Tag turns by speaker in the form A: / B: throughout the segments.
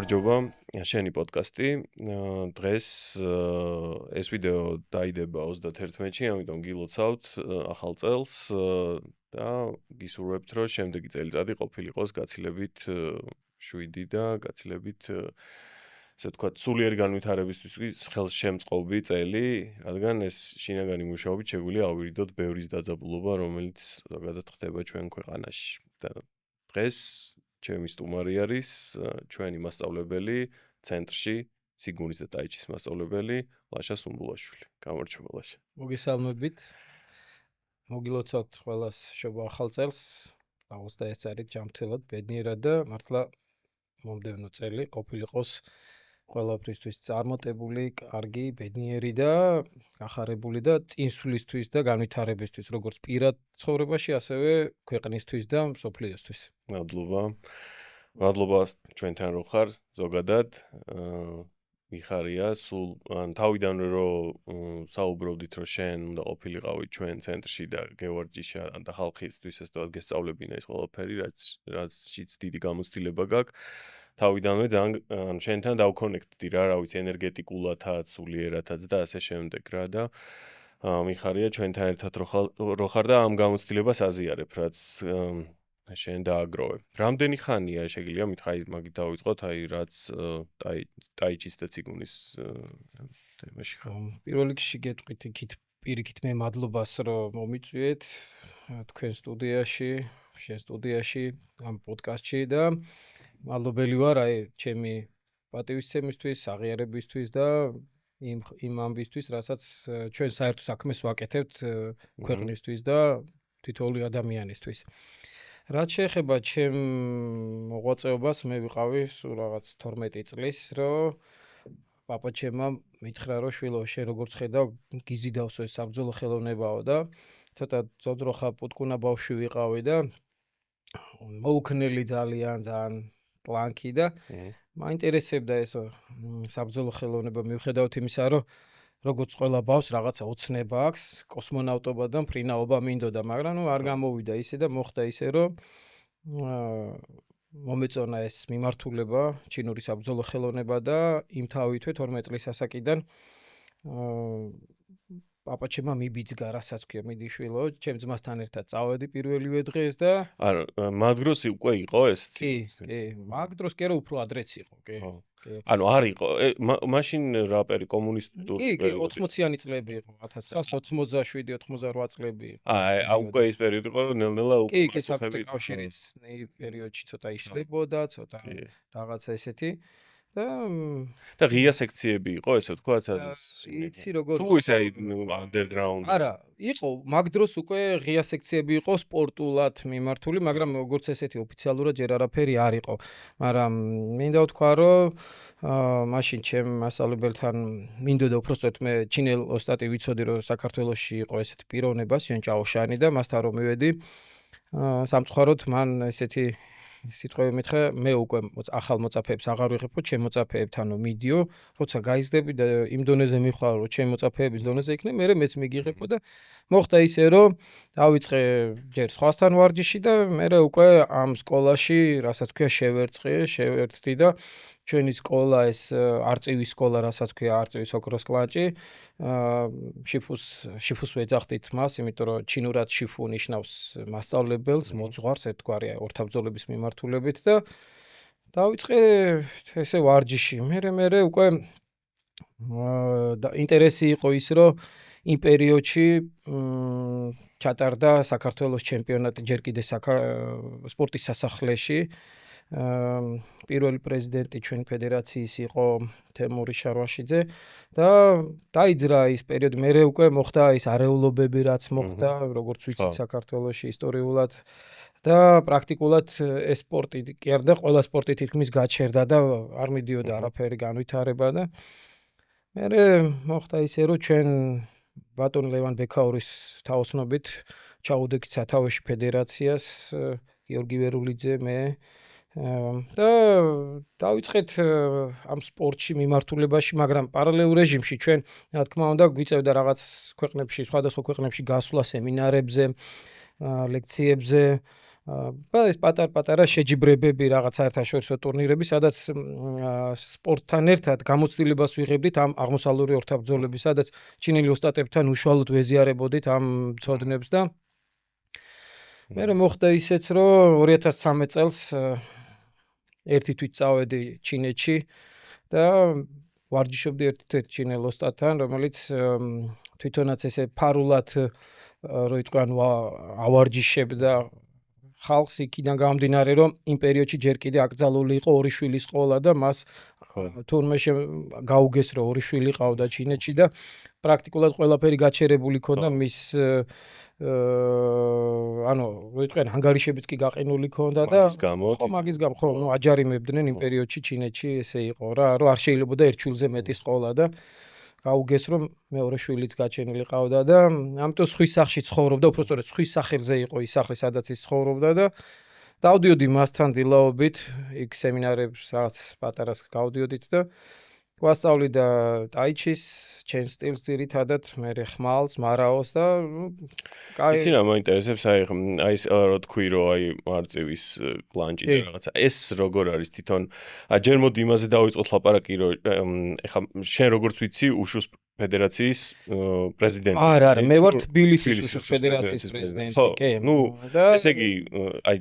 A: გამარჯობა, შენი პოდკასტი. დღეს ეს ვიდეო დაიდება 31-ში, ამიტომ გილოცავთ ახალ წელს და გისურვებთ, რომ შემდეგი წელიწადი ყოფილიყოს გაცილებით შვიდი და გაცილებით ესე ვთქვათ, სულიერი განვითარებისთვის ხელშემწყობი წელი, რადგან ეს შინაგანი მუშაობით შეგვიძლია ავირიდოთ ბევრის დაძაბულობა, რომელიც ზოგადად ხდება ჩვენ ქვეყანაში. და დღეს ჩემი სტუმარი არის ჩვენი მასწავლებელი ცენტრში, ციგუნის და ტაიჩის მასწავლებელი ლაშა სუმბულაშვილი. გამარჯობა ლაშა.
B: მოგესალმებით. მოგილოცავთ ყველას შობა ახალ წელს. 21 წელი ჯანმრთელად, ბედნიერად და მართლა მომდევნო წელი ყოფილიყოს ყველაფრისთვის წარმოტებული, კარგი, ბედნიერი და გახარებული და წინსვლისთვის და განვითარებისთვის, როგორც პირად ცხოვრებაში, ასევე ქვეყნისთვის და მსოფლიოსთვის.
A: მადლობა ჩვენთან რო ხარ, ზოგადად მიხარია, სულ თავიდანვე რომ საუბრობდით, რომ შენ უნდა ყოფილიყავი ჩვენ ცენტრში და გევარჯიშა და ხალხისთვის ეს თქვა გესწავლებინა ეს ყველაფერი, რაცშიც დიდი გამოცდილება გაქვს. თავიდანვე ძალიან შენთან დავკონექტდი რა, რა ვიცი, ენერგეტიკულათაც, სულიერათაც და ასე შემდეგ რა და მიხარია ჩვენთან ერთად რო ხარ და ამ გამოცდილებას აზიარებ, რაც შენ დააგროვე. რამდენი ხანია შეგიძლია მითხრა მაგით დავიწყოთ, რაც ტაიჩის და ციგუნის თემაში ხარ.
B: პირველ რიგში გეტყვით იქით პირიქით მე მადლობას რომ მომიწვიეთ თქვენ სტუდიაში, შენ სტუდიაში, ამ პოდკასტში და მადლობელი ვარ აი ჩემი პატივისცემისთვის, აღიარებისთვის და იმ ამბისთვის, რასაც ჩვენ საერთო საქმეს ვაკეთებთ ქვეყნისთვის და თითოეული ადამიანისთვის. რაც შეეხება ჩემ მოღვაწეობას, მე ვიყავი სულ რაღაც 12 წლის, რომ პაპაჩემმა მითხრა, რომ შვილო, შენ როგორც ხედავ, გიზიდავს ეს საბრძოლო ხელოვნებაო და ცოტა ძოძროხა პუტკუნა ბავშვი ვიყავი და მოუქნელი ძალიან ტლანკი და მაინტერესებდა ეს საბრძოლო ხელოვნება მიუხედავად იმისა, რომ როგორც ყველა ბავშვს რაღაცა ოცნება აქვს, კოსმონავტობა და მფრინავობა მინდოდა, მაგრამ არ გამოვიდა ისე და მოხდა ისე, რომ მომეწონა ეს მიმართულება, ჩინური საბრძოლო ხელოვნება და იმთავითვე 12 წლის ასაკიდან პაპაჩემმა მიბიძგა, რასაც ქვია, მიდი შვილო, ჩემ ძმასთან ერთად წავედი პირველივე დღეს და
A: მაგ დროს უკვე იყო ეს?
B: კი, მაგ დროს კი რა უფრო ადრეც იყო, კი.
A: ანუ არ იყო, მაშინ რა პერი კომუნისტური?
B: კი, 80-იანი წლები იყო, 1987-88 წლები იყო.
A: უკვე ის პერიოდი იყო, რომ ნელ-ნელა უკვე
B: კი, საბჭოთა კავშირის პერიოდში ცოტა იშლებოდა, ცოტა რაღაცა ესეთი.
A: და ღია სექციები იყო, ესე ვთქვა, სადაც
B: იცი როგორ
A: თუ ისე underground.
B: არა, იყო, მაგ დროს უკვე ღია სექციები იყო სპორტულად მიმართული, მაგრამ როგორც ესეთი ოფიციალურად ჯერ არაფერი არ იყო. მაგრამ მინდა ვთქვა, რომ მაშინ ჩემ მასწავლებელთან მინდოდა უბრალოდ მე ჩინელ ოსტატი ვიცოდი, რომ საქართველოში იყო ესეთი პიროვნება, სიონ ჭაოშანი და მასთან რომ მივედი, სამწუხაროდ მან ესეთი სიტყვები მითხრა, მე უკვე ახალ მოწაფეებს აღარ ვიღებო, ჩემ მოწაფეებთან მიდიო, როცა გაიზრდები და იმ დონეზე მიხვალ, რომ ჩემ მოწაფეების დონეზე იქნებ, მე მეც მიგიღებო და მოხდა ისე, რომ დავიწყე ჯერ სხვასთან ვარჯიში და მე უკვე ამ სკოლაში, რასაც ქვია, შევერთდი და ჩვენი სკოლა ეს არწივის სკოლა, რასაც ქვია, არწივის ოქროს კლანჭი, შიფუს ვეძახდით მას, იმიტომ რომ ჩინურად შიფუ ნიშნავს მასწავლებელს, მოძღვარს, ერთგვარი ორთაბრძოლების მიმართულებით და დავიწყე ესე ვარჯიში. მე უკვე ინტერესი იყო ის, რომ იმ პერიოდში ჩატარდა საქართველოს ჩემპიონატი ჯერ კიდე სპორტის სასახლეში. პირველი პრეზიდენტი ჩვენი ფედერაციის იყო თემური შარვაშიძე და დაიძრა ის პერიოდი, მე უკვე მოხდა ის არეულობები, რაც მოხდა, როგორც ვიცით საქართველოში ისტორიულად და პრაქტიკულად ეს სპორტი კი არ და ყველა სპორტი თითქმის გაჩერდა და არ მიდიოდა არაფერი განვითარება და მე მოხდა ისე, რომ ჩვენ ბატონ ლევან ბექაურის თაოსნობით ჩაუდექით სათავეში ფედერაციას, გიორგი ვერულიძე, მე და დავიწყეთ ამ სპორტში მიმართულებაში, მაგრამ პარალელურ რეჟიმში ჩვენ, რა თქმა უნდა, გვიწევდა რაღაც ქვეყნებში, სხვადასხვა ქვეყნებში გასვლა სემინარებზე, ლექციებზე ეს პატარ-პატარა შეჯიბრებები რაღაც საერთაშორისო ტურნირები, სადაც სპორტთან ერთად გამოცდილებას ვიღებდით ამ აღმოსავლური ორთაბრძოლების, სადაც ჩინელი ოსტატებთან უშუალოდ ვეზიარებოდით ამ მცოდნებს და მე მოხდა ისეც, რომ 2013 წელს ერთი თვით წავედი ჩინეთში და ვარჯიშობდი ერთ-ერთ ჩინელ ოსტატთან, რომელიც თვითონაც ესე ფარულად რო იტყვიან ავარჯიშებდა ხალხს იქიდან გამომდინარე, რომ იმ პერიოდში ჯერ კიდე აკრძალული იყო ორი შვილის ყოლა და მას თურმე გაუგეს, რომ ორი შვილი ყავდა ჩინეთში და პრაქტიკულად ყველაფერი გაჩერებული ქონდა მის ანუ რო იტყვიან ანგარიშებიც კი გაყინული ქონდა და მაგის გამო ხო აჯარიმებდნენ იმ პერიოდში ჩინეთში ესე იყო რა, რომ არ შეიძლებოდა ერთ შვილზე მეტის ყოლა და გაუგეს, რომ მეორე შვილიც გაჩენილი ყავდა და ამიტომ სხვის სახლში ცხოვრობდა, უბრალოდ სხვის სახელზე იყო ის სახლი, სადაც ის ცხოვრობდა და დავდიოდი მასთან დილაობით, იქ სემინარებს რაღაც პატარას გავდიოდით და გვასწავლი და ტაიჩის, ჩენ სტილს ძირითადად, მე ხმალს, მარაოს და
A: ისი რა მოინტერესებს, აი რო თქვი, რომ აი არწივის კლანჭი და რაღაცა. ეს როგორ არის თვითონ? ჯერ მოდი იმაზე დავიწყოთ ლაპარაკი, რომ ეხა შენ როგორც ვიცი, უშუს ფედერაციის პრეზიდენტი.
B: არა, მე ვარ თბილისის უშუს ფედერაციის პრეზიდენტი, კი.
A: ნუ ესე იგი, აი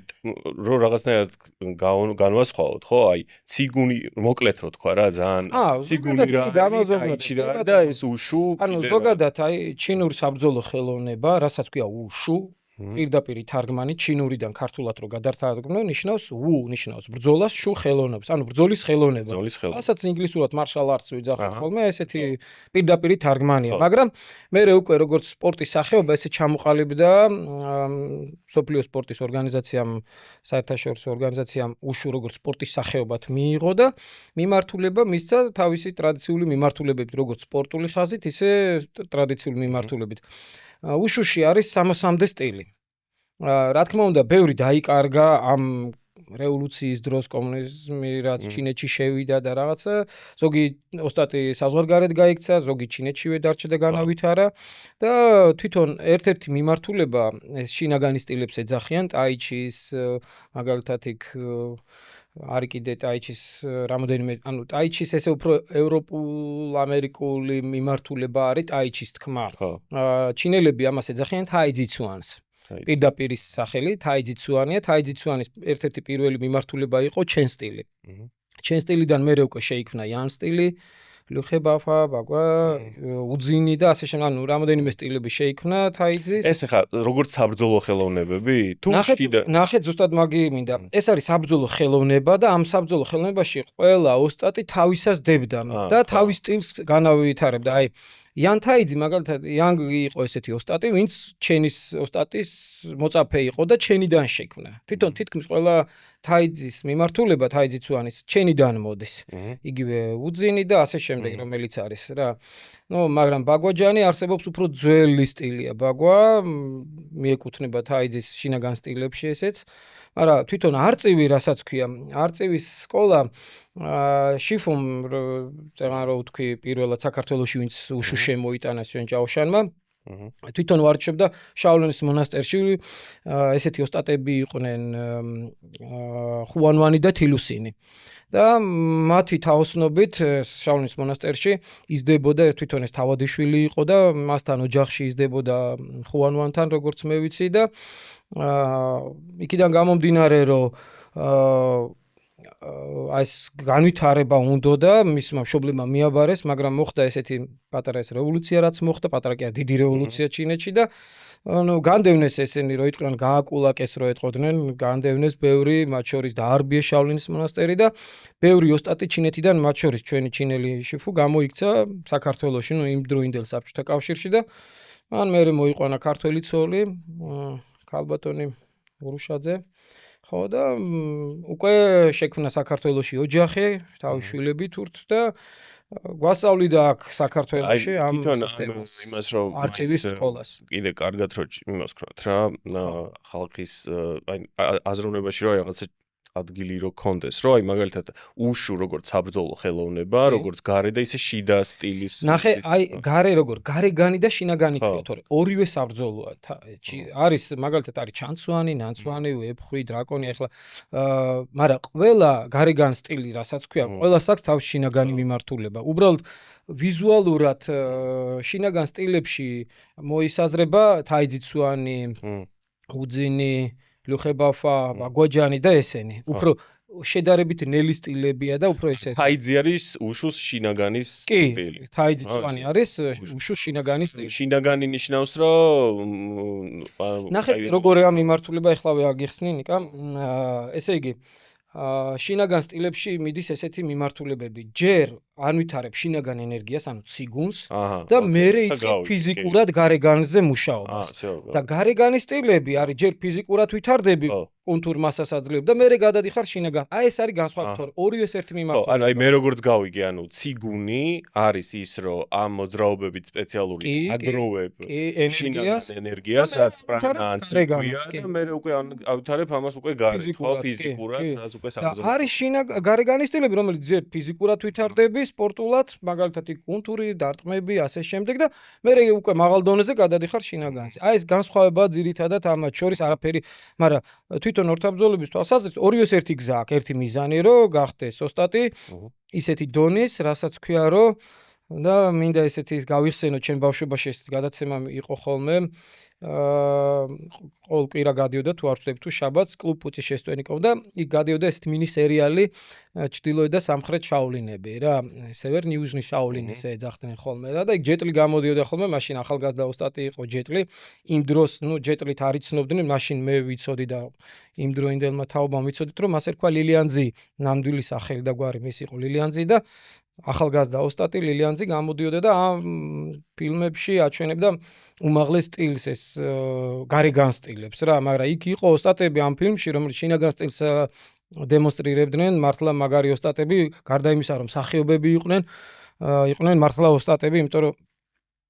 A: რო რაღაცნაირად განვასხვაოთ, ხო? აი ციგუნი მოკლედ რო თქვა რა, ძალიან ციგუნი რა, ტაიჩი რა და ეს უშუ.
B: ანუ ზოგადად აი ჩინურ საბრძოლო ხელოვნება, რასაც ქვია უშუ, პირდაპირ თარგმანი ჩინურიდან ქართულად რო გადართარგმნო, ნიშნავს ნიშნავს ბრძოლას შუ ხელოვნებას, ანუ ბრძოლის ხელოვნება. რასაც ინგლისურად martial arts ვიძახით ხოლმე, ესეთი პირდაპირ თარგმანია, მაგრამ მე უკვე როგორც სპორტის სახეობა ესე ჩამოყალიბდა სოფლიო სპორტის ორგანიზაციამ, საერთაშორისო ორგანიზაციამ უშუ როგორც სპორტის სახეობად მიიღო და მიმართულება მისცა თავისი ტრადიციული მიმართულებებით, როგორც სპორტული ხაზით, ისე ტრადიციული მიმართულებით. უშუში არის 300-მდე სტილი. რა თქმა უნდა, ბევრი დაიკარგა ამ რევოლუციის დროს კომუნიზმი რაც ჩინეთში შევიდა და რაღაცა, ზოგი ოსტატი საზღვარგარეთ გაიქცა, ზოგი ჩინეთშივე დარჩა და განავითარა და თვითონ ერთ-ერთი მიმართულება ეს შინაგანი სტილებს ეძახიან, ტაიჩის, მაგალითად იქ არის კიდე ტაიჩის რამოდენიმე, ანუ ტაიჩის ესე უფრო ევროპულ-ამერიკული მიმართულება არის ტაიჩის თქმა. ჩინელები ამას ეძახიან თაიძიცუანს. პირდაპირ ის სახელი თაიძიცუანია, თაიძიცუანის ერთ-ერთი პირველი მიმართულება იყო ჩენ სტილი. ჩენ სტილიდან მერე უკვე შეიქმნა იან სტილი, ლუხებაფა, ბაგვა, უძინი და ასე შემდეგ, ანუ რამოდენიმე სტილები შეიქმნა თაიძის.
A: ეს ხა როგორც საბრძოლო ხელოვნებები? თუ კიდე
B: ნახეთ ზუსტად მაგი მინდა. ეს არის საბრძოლო ხელოვნება და ამ საბრძოლო ხელოვნებაში ყველა ოსტატი თავისას დებდა და თავის სტილს განავითარებდა. აი იან თაიძი მაგალითად იანგი იყო ესეთი ოსტატი, ვინც ჩენის ოსტატის მოწაფე იყო და ჩენიდან შექმნა. თვითონ თითქმის ყველა თაიძის მიმართულება თაიძიცუანის ჩენიდან მოდის. იგივე უძინი და ასე შემდეგ, რომელიც არის რა. ნუ მაგრამ ბაგვაჯანი არსებობს უფრო ძველი სტილია. ბაგვა მიეკუთვნება თაიძის შინაგან სტილებში ესეც. მაგრამ თვითონ არწივი რასაც ქვია, არწივის სკოლა შიფუმ წეგან რო ვთქვი პირველად საქართველოში ვინც უშუ შემოიტანა სვენ ჭაოშანმა თვითონ ვარჩევდა შაოლინის მონასტერში ესეთი ოსტატები იყვნენ ხუანვანი და თილუსინი და მათი თაოსნობით შაოლინის მონასტერში იზრდებოდა თვითონ ეს თავადიშვილი იყო და მასთან ოჯახში იზრდებოდა ხუანვანთან როგორც მე ვიცი და იქიდან გამომდინარე რომ ეს განვითარება უნდა და მისმა მშობლებმა მიაბარეს, მაგრამ მოხდა ესეთი პატარა ეს რევოლუცია რაც მოხდა, პატარა კი არა დიდი რევოლუცია ჩინეთში და ანუ განდევნეს ესენი რო იტყვიან გააკულაკეს რო ეტყოდნენ, განდევნეს ბევრი, მათ შორის დაარბიეს შაოლინის მონასტერი და ბევრი ოსტატი ჩინეთიდან, მათ შორის ჩვენი ჩინელი შიფუ გამოიქცა საქართველოში, ნუ იმ დროინდელ საბჭოთა კავშირში და მან მერე მოიყვანა ქართველი ცოლი, ქალბატონი ურუშაძე ხო და უკვე შექმნა საქართველოში ოჯახი, თავის შვილები თურთ და გვასწავლიდა აქ საქართველოში ამ სისტემას
A: იმას რომ
B: არწივის სკოლას.
A: კიდე კარგად რო იმას ვქნათ რა, ხალხის აი აზროვნებაში რომ რაღაცა ადგილი რო კონდეს, რომ აი მაგალითად უშუ როგორც საბრძოლო ხელოვნება, როგორც გარე და ისე შიდა სტილის.
B: ნახე, აი გარე როგორ, გარეგანი და შინაგანი ქვია, თორე ორივე საბრძოლოა. არის მაგალითად არის ჩანცვანი, ნანცვანი, ვეფხვი, დრაკონი, ახლა მაგრამ ყველა გარეგან სტილი, რასაც ქვია, ყველას აქვს თავისი შინაგანი მიმართულება. უბრალოდ ვიზუალურად შინაგან სტილებში მოისაზრება თაიძიცვანი, უძინი, ლუხებაფა, ბაგვაჯანი და ესენი. უფრო შედარებით ნელი სტილებია და უფრო ესეთი.
A: თაიძი არის უშუს შინაგანის სტილი.
B: კი, თაიძიცვანი არის უშუს შინაგანის სტილი.
A: შინაგანი ნიშნავს, რომ
B: ნახეთ, როგორია მიმართულება ეხლავე აგიხსნი ნიკა. ესე იგი, შინაგან სტილებში მიდის ესეთი მიმართულებები. ჯერ ანვითარებ შინაგან ენერგიას, ანუ ციგუნს და მერე იწყებ ფიზიკურად გარეგანზე მუშაობას. და გარეგანის სტილები არის ჯერ ფიზიკურად ვითარდები, კონტურ მასას აძლევ და მერე გადადიხარ შინაგან. აი ეს არის განსხვავება, ორივეს ერთი მიმართულება.
A: ანუ აი მე როგორც გავიგე, ანუ ციგუნი არის ის, რომ ამ მოძრაობებით სპეციალური აგროვებ შინაგან ენერგიას, რაც პრანან ციგუნია და მერე უკვე ავითარებ ამას უკვე გარეთ, ხო, ფიზიკურად, რაც უკვე საბრძოლო.
B: არის გარეგანის სტილები, რომელიც ჯერ ფიზიკურად ვითარდები სპორტულად, მაგალითად კუნთური, დარტყმები, ასე შემდეგ და მერე უკვე მაღალ დონეზე გადადიხარ შინაგანზე. აი ეს განსხვავებაა ძირითადად ამათ შორის არაფერი, მაგრამ თვითონ ორთაბრძოლების თვალსაზრისით ორივეს ერთი გზა აქვს, ერთი მიზანი რომ გახდეს ოსტატი ისეთი დონის, რასაც ქვია რომ და მინდა ესეთი გავიხსენო, ჩემ ბავშვობაში ესეთი გადაცემა იყო ხოლმე. ყოველ კვირა გადიოდა თუ არ ვცდები თუ შაბათს კლუბ პუცის შესტვენიკოვდა, იქ გადიოდა ესეთი მინი სერიალი ჩრდილოეთ და სამხრეთ შაოლინები რა, სევერ ნიუჟნი შაოლინეს ეძახდნენ ხოლმე და იქ ჯეტლი გამოდიოდა ხოლმე, მაშინ ახალგაზრდა ოსტატი იყო ჯეტლი. იმ დროს, ჯეტლით არ იცნობდნენ, მაშინ მე ვიცოდი და იმ დროინდელმა თაობამ ვიცოდით, რომ მას ერქვა ლილიანძი, ნამდვილი სახელი და გვარი მის იყო ლილიანძი და ახალგაზრდა ოსტატი ლილიანძი გამოდიოდა და ამ ფილმებში აჩვენებდა უმაღლეს სტილს ეს გარეგან სტილებს რა, მაგრამ იქ იყო ოსტატები ამ ფილმში, რომელიც შინაგან სტილს დემონსტრირებდნენ, მართლა მაგარი ოსტატები, გარდა იმისა, რომ მსახიობები იყვნენ მართლა ოსტატები, იმიტომ რომ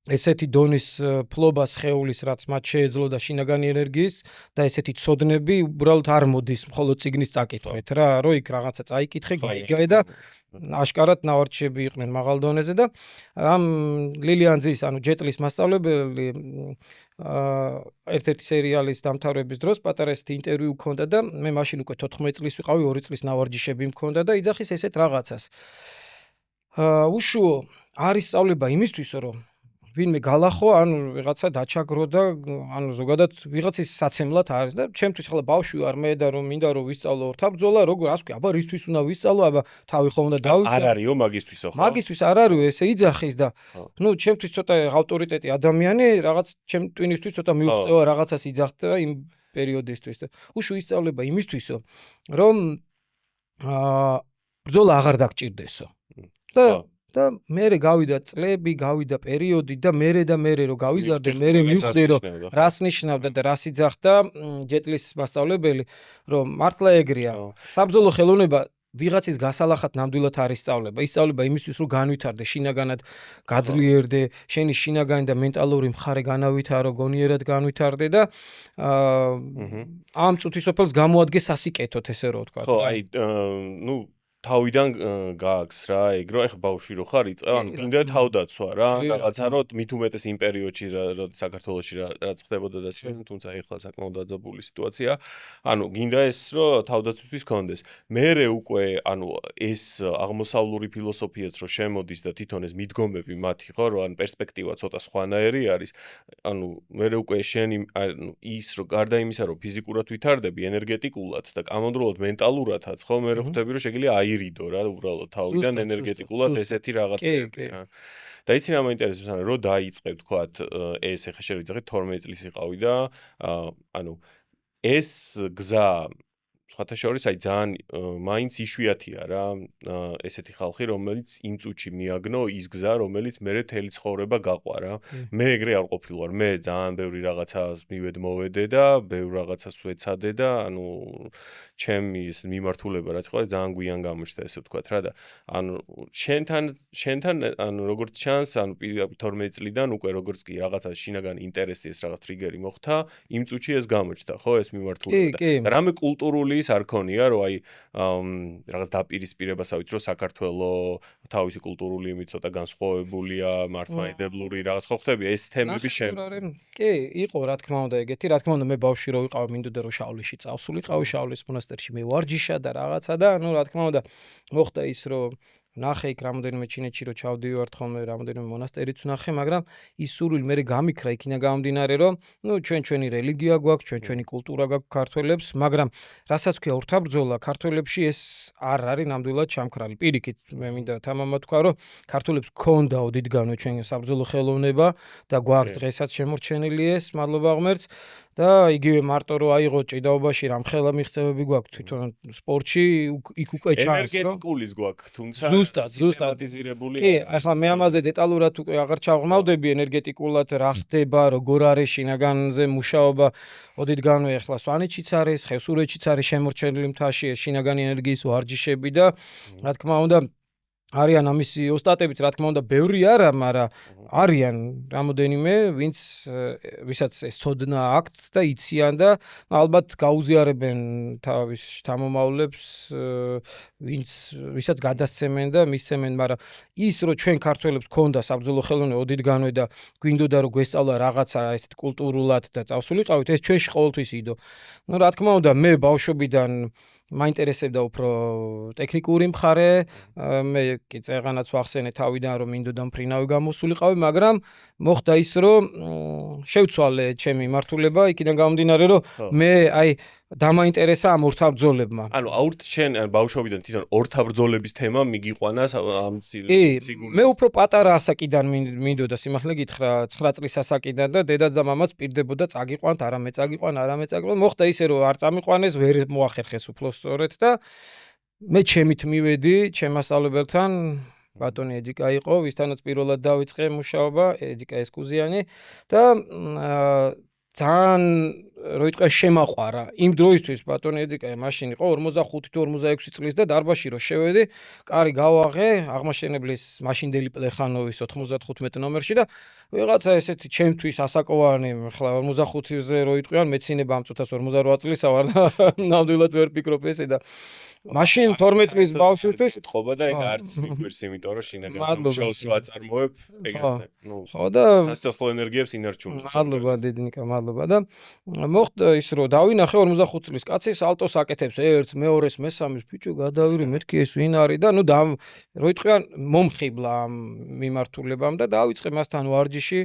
B: ესეთი დონის ფლობას ხეულის, რაც მათ შეეძლოდა შინაგანი ენერგიის და ესეთი ცოდნები უბრალოდ არ მოდის მხოლოდ წიგნის წაკითხვით რა, რომ იქ რაღაცა წაიკითხე, გაიგე და აშკარად ნავარჩიები იყვნენ მაღალ დონეზე და ამ ლილიანძის, ანუ ჯეტლის მასწავლებელი ერთ-ერთი სერიალის დამთავრების დროს პატარა ესეთი ინტერვიუ ჰქონდა და მე მაშინ უკვე 14 წლის ვიყავი, 2 წლის ნავარჯიშები მქონდა და იძახის ესეთ რაღაცას. უშუო არის სწავლება იმისთვის, რომ ვინმე გალახო, ანუ ვიღაცა დაჩაგრო და ანუ ზოგადად ვიღაცის საცემლად არის და ჩემთვის ახლა ბავშვი ვარ მე და რომ მინდა რომ ვისწავლო ორთაბრძოლა, როგორ ასე ვქვი, აბა რისთვის უნდა ვისწავლო, აბა თავი ხომ უნდა დავიცვა.
A: არ არისო მაგისთვისო ხო?
B: მაგისთვის არ არის ესე იძახის და ჩემთვის ცოტა ავტორიტეტი ადამიანი, რაღაც ჩემ ტვინისთვის ცოტა მიუღწევა რაღაცას იძახდა იმ პერიოდისთვის და უშო ისწავლება იმისთვისო, რომ ბრძოლა აღარ დაგჭირდესო. და მერე გავიდა წლები, გავიდა პერიოდი და მერე რომ გავიზარდე, მერე მივხვდი რომ რას ნიშნავდა და რას იძახდა ჯეტლის მასწავლებელი, რომ მართლა ეგრეა. საბრძოლო ხელოვნება ვიღაცის გასალახად ნამდვილად არ ისწავლება. ისწავლება იმისთვის, რომ განვითარდე, შინაგანად გაძლიერდე, შენი შინაგანი და მენტალური მხარე განავითარო, გონიერად განვითარდე და ამ წუთისოფელს გამოადგე სასიკეთოდ, ესე რომ ვთქვა.
A: ხო, აი, თავიდან გააქვს რა, ეგ რომ ეხა ბავშვი რო ხარ, ანუ გინდა თავდაცვა რა, რაღაცა რომ მით უმეტეს იმ პერიოდში რა საქართველოში რაც ხდებოდა და თუმცა ეხლა საკმაოდ დაძაბული სიტუაცია, ანუ გინდა ეს რომ თავდაცვისთვის კონდეს. მერე უკვე, ანუ ეს აღმოსავლური ფილოსოფიაც რო შემოდის და თვითონ ეს მიდგომები მათი ხო, რომ ან პერსპექტივა ცოტა სხვანაირი არის, ანუ მერე უკვე შენი ის რომ გარდა იმისა, რომ ფიზიკურად ვითარდები ენერგეტიკულად და კამონდროლოდ მენტალურადაც ხო, მე ხვდები რომ შეგიძლია აირიდო რა, უბრალოდ თავიდან ენერგეტიკულად ესეთი რაღაცები რა. და იცი რა მაინტერესებს, ანუ რომ დაიწყე თქვათ ეს ეხა შევიძახით 12 წლის იყავი და ანუ ეს გზა სხვათა შორის აი ძალიან მაინც იშვიათია რა, ესეთი ხალხი, რომელიც იმ წუთში მიაგნო ის გზა, რომელიც მე მთელი ცხოვრება გაყვა რა. მე ეგრე არ ყოფილვარ, მე ძალიან ბევრი რაღაცას მივედმოვედე და ბევრ რაღაცას ვეცადე და ანუ ჩემი ეს მიმართულება რაც იყო ძალიან გვიან გამოჩნდა ესე ვთქვათ რა და ანუ შენთან ანუ როგორც ჩანს, ანუ 12 წლიდან უკვე როგორც კი რაღაცა შინაგანი ინტერესი ეს რაღაც ტრიგერი მოხდა, იმ წუთში ეს გამოჩნდა, ხო ეს მიმართულება და რამე კულტურული სურვილის არ ქონია, რომ აი რაღაც დაპირისპირებასავით, რომ საქართველოს თავისი კულტურული იმით ცოტა განსხვავებულია, მართლმადიდებლური რაღაც ხო ხდება ეს თემები
B: კი, იყო რა თქმა უნდა ეგეთი, რა თქმა უნდა მე ბავშვი რო ვიყავ, მინდოდა რომ შავლიშში წავსულიყავი, შავლის მონასტერში მე ვარჯიშა და რაღაცა და რა თქმა უნდა მოხდა ის რომ ნახე იქ რამოდენიმე ჩინეთში რო ჩავდივართ ხოლმე რამოდენიმე მონასტერიც ვნახე, მაგრამ ის სურვილი მე გამიქრა იქინა გამომდინარე რომ ჩვენი რელიგია გვაქვს, ჩვენი კულტურა გვაქვს ქართველებს, მაგრამ რასაც ქვია ურთაბრძოლა ქართველებში ეს არ არის ნამდვილად ჩამქრალი. პირიქით მე მინდა თამამად თქვა რომ ქართველებს ქონდა ოდითგანვე ჩვენ საბრძოლო ხელოვნება და გვაქვს დღესაც შემორჩენილი ეს, მადლობა ღმერთს. და იგივე მარტო რომ აიღო ჭიდაობაში რამ ხელა მიღწევები გვაქვს თვითონ სპორტში იქ უკვე ჩანს რომ
A: ენერგეტიკულის გვაქვს თუმცა
B: სისტემატიზირებული კი ახლა მე ამაზე დეტალურად უკვე აღარ ჩავღრმავდები ენერგეტიკულად რა ხდება როგორ არის შინაგანზე მუშაობა ოდითგანვე ახლა სვანეთშიც არის ხევსურეთშიც არის შემორჩენილი მთაში ეს შინაგანი ენერგიის ვარჯიშები და რა თქმა უნდა არიან ამისი ოსტატებიც რა თქმა უნდა ბევრი არა, მაგრამ არიან რამოდენიმე, ვისაც ეს ცოდნა აქვთ და იციან და ალბათ გაუზიარებენ თავის შთამომავლებს, ვისაც გადასცემენ და მისცემენ, მაგრამ ის რომ ჩვენ ქართველებს ქონდა საბრძოლო ხელოვნება ოდითგანვე და გვინდოდა რომ გვესწავლა რაღაცა ესეთ კულტურულად და წავსულიყავით, ეს ჩვენში ყოველთვის იდო. რა თქმა უნდა მე ბავშვობიდან მაინტერესებდა უფრო ტექნიკური მხარე, მე კი წეღანაც ვახსენე თავიდან რომ მინდოდა მფრინავი გამოსულიყავი, მაგრამ მოხდა ის რომ შევცვალე ჩემი მართულება იქიდან გამომდინარე რომ მე აი დამაინტერესა ამ ორთაბრძოლებმა.
A: ანუ შენ ბავშვობიდან თვითონ ორთაბრძოლების თემა მიგიყვანა ამ
B: სიგულის. მე უფრო პატარა ასაკიდან მინდოდა სიმართლე გითხრა 9 წლის ასაკიდან და დედაც და მამაც პირდებოდა წაგიყვანთ, არა მე წაგიყვან. მოხდა ისე რომ არ წამიყვანეს, ვერ მოახერხეს უფრო სწორედ და მე ჩემით მივედი ჩემასწავლებელთან ბატონი ეჯიკა იყო, ვისთანაც პირველად დავიწყე მუშაობა, ეჯიკა ესკუზიანი და ძალიან რო იტყვი შემაყვარა იმ დროისთვის ბატონი ეჯიკა მაშინ იყო 45 თუ 46 წლის და დარბაზში რო შევედი, კარი გავაღე აღმაშენებლის მაშინდელი პლეხანოვის 95 ნომერში და ვიღაცა ესეთი ჩემთვის ასაკოვანი ხლა 45-ზე რო იტყვიან მეცინება ამ წუთას 48 წლისა ვარ და ნამდვილად ვერ ფიქრობ ესე და მაშინ 12 წლის ბავშვისთვის
A: ეთყობა და ეგ არც მიგვირს, იმიტომ რომ შინაგან მუშაობს რა აწარმოებ, ეგრე.
B: ხო და
A: სასწავლო ენერგიებს ინარჩუნებს.
B: მადლობა დედნიკა, მადლობა და მოხდა ის რომ დავინახე 45 წლის კაცი სალტოს აკეთებს ერთს, მეორეს, მესამეს, ბიჭო გადავირი მეთქი ეს ვინ არის და რო იტყვიან მომხიბლა ამ მიმართულებამ და დავიწყე მასთან ვარჯიში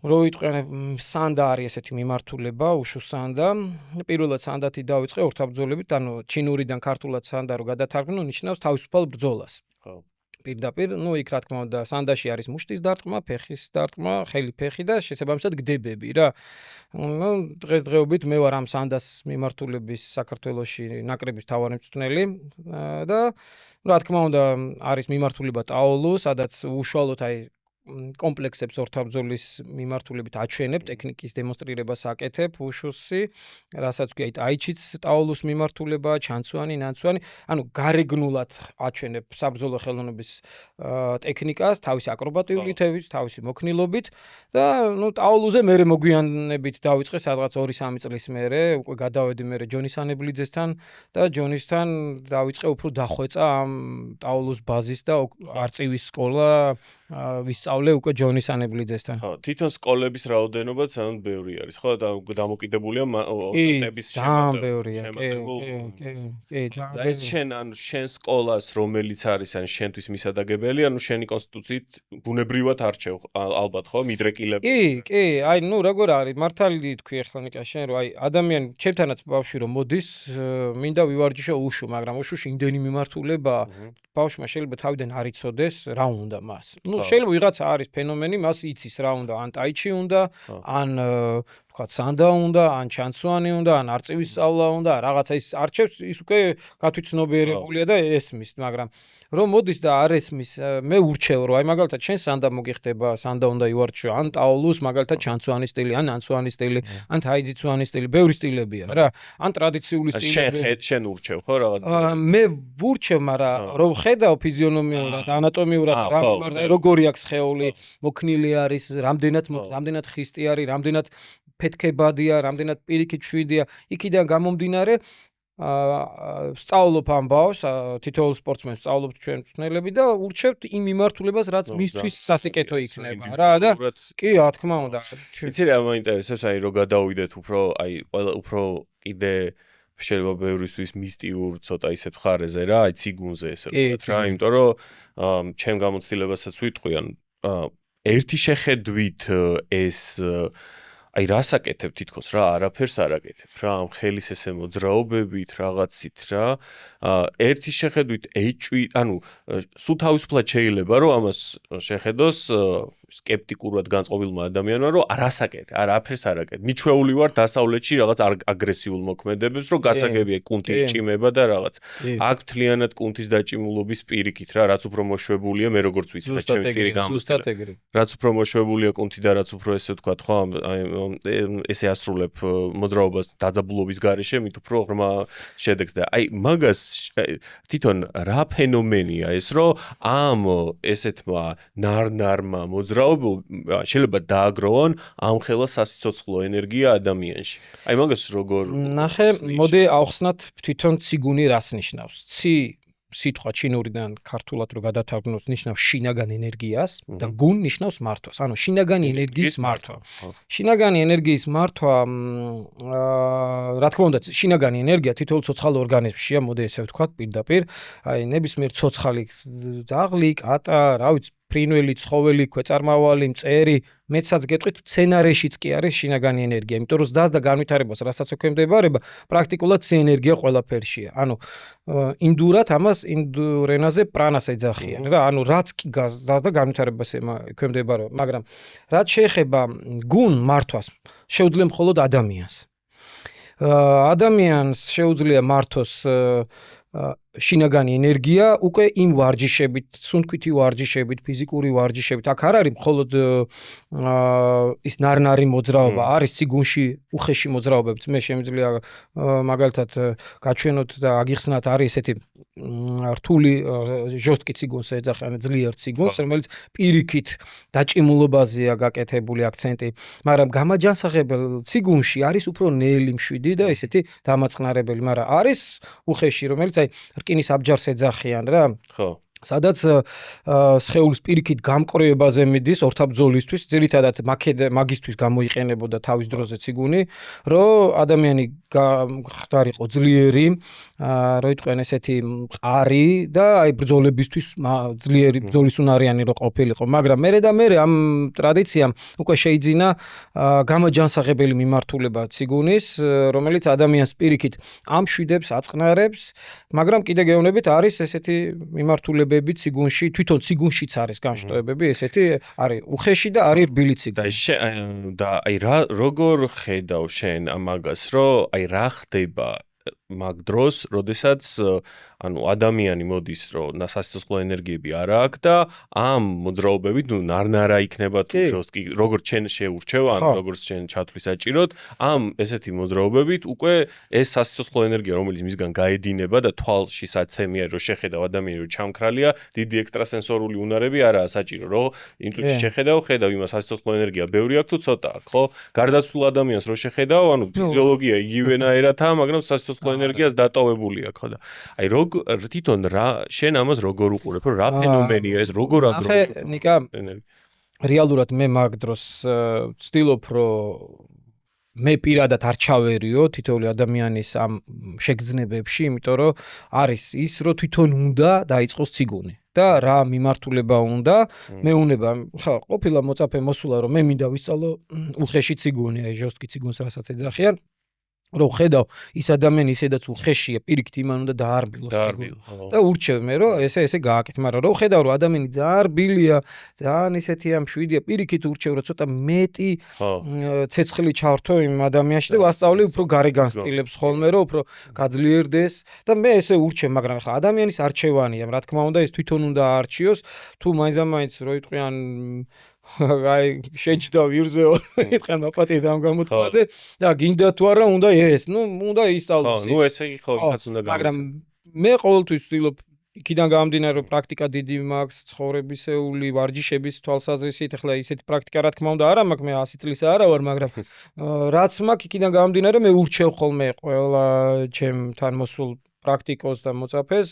B: რო იტყვიან სანდა არის ესეთი მიმართულება, უშუ სანდა. პირველად სანდათი დავიწყე ორთაბრძოლებით, ანუ ჩინურიდან ქართულად სანდა რო გადათარგმნო, ნიშნავს თავისუფალ ბრძოლას.
A: ხო.
B: პირდაპირ, იქ რა თქმა უნდა სანდაში არის მუშტის დარტყმა, ფეხის დარტყმა, ხელი ფეხი და შესაბამისად გდებები რა. დღესდღეობით მე ვარ ამ სანდას მიმართულების საქართველოში ნაკრების მთავარი მწვრთნელი და რა თქმა უნდა არის მიმართულება ტაოლუ, სადაც უშუალოდ აი კომპლექსებს ორთაბრძოლის მიმართულებით აჩვენებ, ტექნიკის დემონსტრირებას აკეთებ, უშუსი, რასაც ქვია ტაიჩიც ტაოლუს მიმართულება, ჩანცვანი, ნანცვანი, ანუ გარეგნულად აჩვენებ საბრძოლო ხელოვნების ტექნიკას, თავისი აკრობატიული თევზით, თავისი მოქნილობით და ტაოლუზე მერე მოგვიანებით დავიწყე სადღაც 2-3 წლის მერე, უკვე გადავედი მერე ჯონის ანებლიძესთან და ჯონისთან დავიწყე უფრო დახვეწა ამ ტაოლუს ბაზის და არწივის სკოლა ვისწავლე უკვე ჯონის ანებლიძესთან.
A: ხო, თვითონ სკოლების რაოდენობაც ძალიან ბევრი არის, ხო, და დამოკიდებულია ოსტატების
B: ძალიან ბევრია, კი,
A: და ეს შენ სკოლას რომელიც არის ან შენთვის მისადაგებელი, ანუ შენი კონსტიტუციით ბუნებრივად არჩევ ალბათ, ხო, მიდრეკილები.
B: კი, აი როგორ არის, მართალი თქვი ახლა ნიკა შენ რომ აი ადამიანი ჩემთანაც ბავშვი რომ მოდის, მინდა ვივარჯიშო უშუ, მაგრამ უშუში იმდენი მიმართულება ბავშვმა შეიძლება თავიდან არ იცოდეს რა უნდა მას. შეიძლება ვიღაცა არის ფენომენი, მას იცის რა უნდა, ან ტაიჩი უნდა, ან თქვა სანდა უნდა, ან ჩანცვანი უნდა, ან არწივის სწავლა უნდა, რაღაცა ის არჩევს, ის უკვე გათვითცნობიერებულია და ესმის, მაგრამ რომ მოდის და არ ესმის, მე ურჩევ რომ აი მაგალითად შენ სანდა მოგიხდება, სანდა უნდა ივარჯიშო, ან ტაოლუს მაგალითად ჩანცვანის სტილი, ან ანცვანის სტილი, ან თაიძიცვანის სტილი, ბევრი სტილებია რა, ან ტრადიციული სტილები.
A: შენ ურჩევ ხო რაღაც?
B: მე ვურჩევ, მაგრამ რომ ხედავ ფიზიონომიურად, ანატომიურად, როგორი აქვს სხეული, მოქნილი არის, რამდენად ხისტი არის, რამდენად ფეთქებადია, რამდენად პირიქით შვიდია, იქიდან გამომდინარე სწავლობ ამბავს, თითოეულ სპორტსმენს სწავლობთ ჩვენ მწვრთნელები და ურჩევთ იმ მიმართულებას, რაც მისთვის სასიკეთო იქნება რა და კი, რა თქმა უნდა.
A: იცი რა მაინტერესებს, აი რო გადავიდეთ უფრო, აი ყველა უფრო კიდე შეიძლება ბევრისთვის მისტიურ ცოტა ისეთ მხარეზე რა, აი ციგუნზე ესე ვთქვათ რა, იმიტომ რომ ჩემ გამოცდილებასაც ვიტყვიან, ერთი შეხედვით ეს აი რას აკეთებ თითქოს რა, არაფერს არ აკეთებ რა, ამ ხელის ესე მოძრაობებით რაღაცით რა, ერთი შეხედვით ეჭვი, ანუ სულ თავისუფლად შეიძლება რომ ამას შეხედოს სკეპტიკურად განწყობილმა ადამიანმა, რომ არას აკეთებ, არაფერს არ აკეთებ. მიჩვეული ვარ დასავლეთში რაღაც აგრესიულ მოქმედებებს, რომ გასაგებია კუნთი იჭიმება და რაღაც. აქ მთლიანად კუნთის დაჭიმულობის პირიქით რა, რაც უფრო მოშვებულია, მე როგორც ვიცი, რა ჩემი წირი გამოცდილება. რაც უფრო მოშვებულია კუნთი და რაც უფრო ესე ვთქვათ, ხო, ესე ასრულებ მოძრაობას დაძაბულობის გარეშე, მით უფრო ღრმა შედეგს და აი მაგას თვითონ რა ფენომენია ეს, რომ ამ ესეთმა ნარნარმა შეიძლება დააგროვონ ამ ხელა სასიცოცხლო ენერგია ადამიანში. აი მაგას როგორ
B: ნახე, მოდი ავხსნათ თვითონ ციგუნი რას ნიშნავს. სიტყვა ჩინურიდან ქართულად რო გადათარგმნოს ნიშნავს შინაგან ენერგიას და გუნ ნიშნავს მართვას. ანუ შინაგანი ენერგიის მართვა. შინაგანი ენერგიის მართვა, რა თქმა უნდა, შინაგანი ენერგია თითოეულ ცოცხალ ორგანიზმშია, მოდი ესე ვთქვათ, პირდაპირ. აი ნებისმიერ ცოცხალი ძაღლი, კატა, რა ვიცი, ფრინველი, ცხოველი, ქვეწარმავალი, მწერი, მეცაც გეტყვით, მცენარეშიც კი არის შინაგანი ენერგია, იმიტომ რომ ზდას და განვითარებას რასაც ექვემდებარება, პრაქტიკულად ენერგია ყველაფერშია. ანუ ინდურად ამას ინდურ ენაზე პრანას ეძახიან რა, ანუ რაც კი ზდას და განვითარებას ექვემდებარება, მაგრამ რაც შეეხება გუნ მართვას, შეუძლია მხოლოდ ადამიანს. ადამიანს შეუძლია მართოს შინაგანი ენერგია უკვე იმ ვარჯიშებით, სუნთქვითი ვარჯიშებით, ფიზიკური ვარჯიშებით. აქ არ არის მხოლოდ ის ნარნარი მოძრაობა, არის ციგუნში უხეში მოძრაობებიც. მე შემიძლია მაგალითად გაჩვენოთ და აგიხსნათ, არის ესეთი რთული ჟოსტკი ციგუნს ეძახიან, ძლიერ ციგუნს, რომელიც პირიქით დაჭიმულობაზეა გაკეთებული აქცენტი, მაგრამ გამაჯანსაღებელ ციგუნში არის უფრო ნელი, მშვიდი და ესეთი დამაწყნარებელი, მაგრამ არის უხეში, რომელიც აი რკინის აბჯარს ეძახიან რა.
A: ხო.
B: სადაც სხეულის პირიქით გამკრევებაზე მიდის ორთაბძოლისთვის, ძირითადად მაგისთვის გამოიყენებოდა თავის დროზე ციგუნი, რომ ადამიანი ხდარიყო ძლიერი, რო იტყვიან ესეთი მყარი და აი ბრძოლებისთვის ძლიერი ბრძოლისუნარიანი რო ყოფილიყო, მაგრამ მერე ამ ტრადიციამ უკვე შეიძინა გამაჯანსაღებელი მიმართულება ციგუნის, რომელიც ადამიანს პირიქით ამშვიდებს, აწყნარებს, მაგრამ კიდე გეუბნებით არის ესეთი მიმართულება ციგუნში, თვითონ ციგუნშიც არის განშტოებები, ესეთი არის უხეში და არის რბილი ციგუნი.
A: და აი როგორ ხედავ შენ ამაგას, რომ აი რა ხდება მაგ დროს, როდესაც ანუ ადამიანი მოდის, რომ სასიცოცხლო ენერგიები არ აქვს და ამ მოძრაობებით, ნარნარა იქნება თუ ჟოსტკი, როგორც შენ შეურჩევ, ან როგორც შენ ჩათვლის საჭიროდ, ამ ესეთი მოძრაობებით უკვე ეს სასიცოცხლო ენერგია, რომელიც მისგან გაედინება და თვალში საცემია, რომ შეხედავ ადამიანი, რომ ჩამქრალია, დიდი ექსტრასენსორული უნარები არაა საჭირო, რომ იმ წუთში ხედავ იმას სასიცოცხლო ენერგია ბევრი აქვს თუ ცოტა აქვს, ხო? გარდაცვლილ ადამიანს რო შეხედავ, ანუ ფიზიოლოგია იგივენაირადაა, მაგრამ სასიცოცხლო ენერგიას დატოვებული აქვს, ხო და აი თვითონ რა შენ ამას როგორ უყურებ, რა ფენომენია ეს, როგორ აგროვებ?
B: ახე ნიკა, რეალურად მე მაგ დროს ვცდილობ, რომ მე პირადად არ ჩავერიო თითოეული ადამიანის ამ შეგრძნებებში, იმიტომ რომ არის ის, რომ თვითონ უნდა დაიწყოს ციგუნი. და რა მიმართულება უნდა, მეუნება, ხა, ყოფილა მოწაფე მოსულა, რომ მე მინდა ვისწავლო უხეში ციგუნი, აი ჟოსტკი ციგუნს რასაც ეძახიან. რომ ხედავ ის ადამიანი ისედაც უხეშია, პირიქით იმან უნდა დაარბილოს და ურჩევ მე რომ ესე გააკეთე, მაგრამ რომ ხედავ რომ ადამიანი ძალიან რბილია, ძალიან ისეთია მშვიდია, პირიქით ურჩევ რომ ცოტა მეტი ცეცხლი ჩავართო იმ ადამიანში და ვასწავლე უფრო გარეგანსტილებს ხოლმე რომ უფრო გაძლიერდეს და მე ესე ურჩევ, მაგრამ ხა ადამიანის არჩევანია, რა თქმა უნდა ის თვითონ უნდა არჩიოს, თუ მაინც რო იტყვიან აი შეჭდა ვირზეო იტყვიან აპატიეთ ამ გამოთქვაზე და გინდა თუ არა უნდა ეს, უნდა ისწავლოს.
A: ხო, ესე ხო, იქაც უნდა გამოსცემ.
B: მაგრამ მე ყოველთვის ვცდილობ იქიდან გამომდინარე რომ პრაქტიკა დიდი მაქვს, ცხოვრებისეული, ვარჯიშების თვალსაზრისით, ახლა ისეთი პრაქტიკა რა თქმა უნდა არ მაქვს, მე 100 წლისა არა ვარ, მაგრამ რაც მაქვს, იქიდან გამომდინარე მე ურჩევ ხოლმე ყველა ჩემთან მოსულ პრაქტიკოს და მოწაფეს,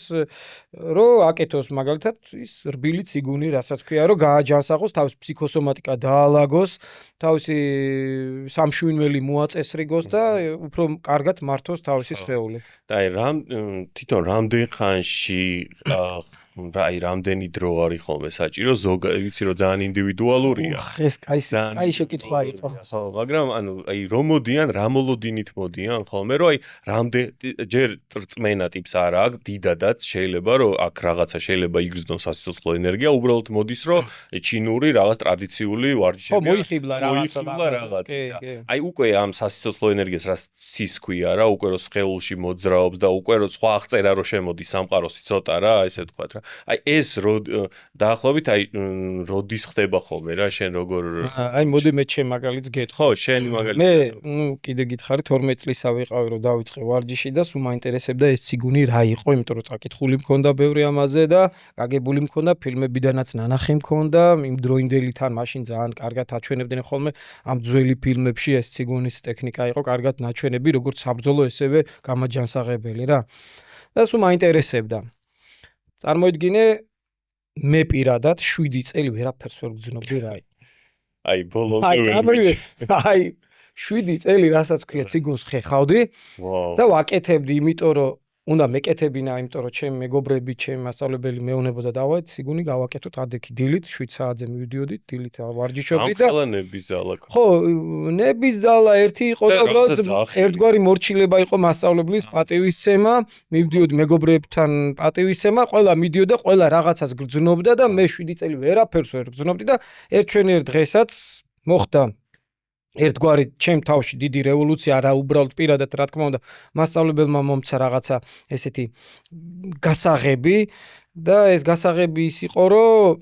B: რომ აკეთოს მაგალითად ის რბილი ციგუნი, რასაც ქვია, რომ გააჯანსაღოს, თავის ფსიქოსომატიკა დაალაგოს, თავისი სამშვინველი მოაწესრიგოს და უფრო კარგად მართოს თავისი სხეული.
A: და თვითონ რამდენ ხანში რამდენი დრო არის ხოლმე საჭირო, ვიცი რომ ძალიან ინდივიდუალურია.
B: ეს კაი შეკითხვა იყო.
A: ხო, მაგრამ რომ მოდიან, რა მოლოდინით მოდიან ხოლმე, რომ ჯერ რწმენა ტიპს არ აქვს, დიდადაც შეიძლება რომ აქ რაღაცა შეიძლება იგრძნოს სასიცოცხლო ენერგია, უბრალოდ მოდის რომ ჩინური რაღაც ტრადიციული ვარჯიშები.
B: ხო, მოიხიბლა რაღაცა.
A: უკვე ამ სასიცოცხლო ენერგიას რა სისქვია რა, უკვე რომ სხეულში მოძრაობს და უკვე რომ სხვა აღწერა რომ შემოდის სამყაროსი ცოტა რა, ესე ვთქვათ რა. ეს დაახლოებით როდის ხდება ხოლმე რა, შენ როგორ
B: მოდი მე ჩემ მაგალითს გეტყვი.
A: ხო, შენი მაგალითი.
B: მე კიდე გითხარი 12 წლისა ვიყავი რომ დავიწყე ვარჯიში და სულ მაინტერესებდა ეს ციგუნი რა იყო, იმიტომ რომ წაკითხული მქონდა ბევრი ამაზე და გაგებული მქონდა ფილმებიდანაც ნანახი მქონდა, იმ დროინდელთან მაშინ ძალიან კარგად აჩვენებდნენ ხოლმე ამ ძველი ფილმებში ეს ციგუნის ტექნიკა იყო კარგად ნაჩვენები, როგორც საბრძოლო ესევე გამაჯანსაღებელი რა. და სულ მაინტერესებდა. წარმოიდგინე მე პირადად 7 წელი ვერაფერს ვერ გძნობდი რა.
A: ბოლომდე
B: 7 წელი რასაც ქვია ციგუნს ხეხავდი და ვაკეთებდი, იმიტომ რომ უნდა მეკეთებინა, იმიტომ რომ ჩემი მეგობრები, ჩემი მასწავლებელი მეუნებოდა დავაი ციგუნი გავაკეთოთ ადექი დილით 7 საათზე მივდიოდით, დილით ვარჯიშობდი და
A: ამხელანების ზალა.
B: ხო, ნების ზალა ერთი იყო და უბრალოდ ერთგვარი მორჩილება იყო მასწავლებლის პატივისცემა, მივდიოდი მეგობრებთან პატივისცემა, ყველა მიდიოდა, ყველა რაღაცას გრძნობდა და მე 7 წელი ვერაფერს ვერ გრძნობდი და ერთჩვენიერ დღესაც მოხდა ერთგვარი ჩემ თავში დიდი რევოლუცია, არა უბრალოდ პირადად რა თქმა უნდა მასწავლებელმა მომცა რაღაცა ესეთი გასაღები და ეს გასაღები ის იყო რომ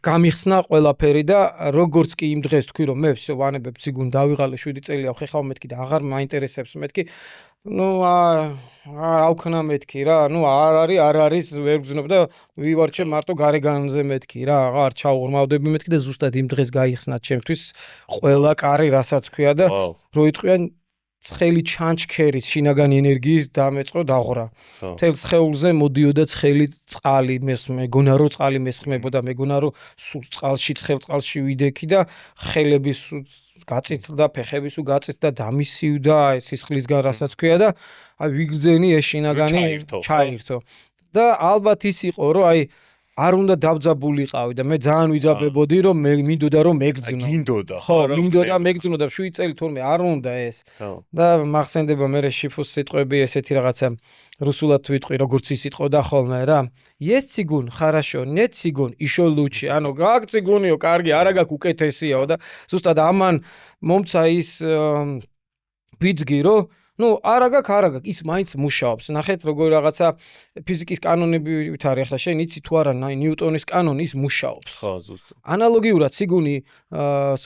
B: გამიხსნა ყველაფერი და როგორც კი იმ დღეს თქვი რომ მე всё ვანებებ ციგუნ დავიღალე 7 წელია ხეხავ მეთქი და აღარ მაინტერესებს მეთქი რა ვქნა მეთქი რა, არ არის ვერ გძნობ და ვივარჩე მარტო გარეგანზე მეთქი რა, აღარ ჩაუღრმავდები მეთქი და ზუსტად იმ დღეს გაიხსნა ჩემთვის ყველა კარი რასაც ქვია და რო იტყვიან ცხელი ჩანჩქერის შინაგანი ენერგიის დამეწყო დაღვრა. მთელ სხეულზე მოდიოდა ცხელი წყალი, მეგონა რომ წყალი მესხმებოდა, მეგონა რომ სულ წყალში, ცხელ წყალში ვიდექი და ხელების გაწითლდა, ფეხების გაწითლდა, დამისივდა სისხლისგან რასაც ქვია და ვიგრძენი ეს შინაგანი ჩაირთო. და ალბათ ის იყო რომ არ უნდა დავძაბულიყავი და მე ძალიან ვიძაბებოდი რომ მე მინდოდა რომ მეგძნო.
A: გინდოდა.
B: ხო, მინდოდა მეგძნო და 7 წელი თორმე არ უნდა ეს. და მახსენდება მე შიფუს სიტყვები ესეთი რაღაცა რუსულად ვიტყვი როგორც ის იტყოდა ხოლმე რა. ეს ციგუნ хорошо, не ციგუნ, ишо лучше. ანუ გაკ ციგუნიო, კარგი, არა გაკ უკეთესიაო და ზუსტად ამან მომცა ის ბიძგი რომ არა გაკ ის მაინც მუშაობს. ნახეთ როგორ რაღაცა ფიზიკის კანონებით არის. ახლა შენ იცი თუ არა ნიუტონის კანონი ის მუშაობს.
A: ხო, ზუსტად.
B: ანალოგიურად ციგუნი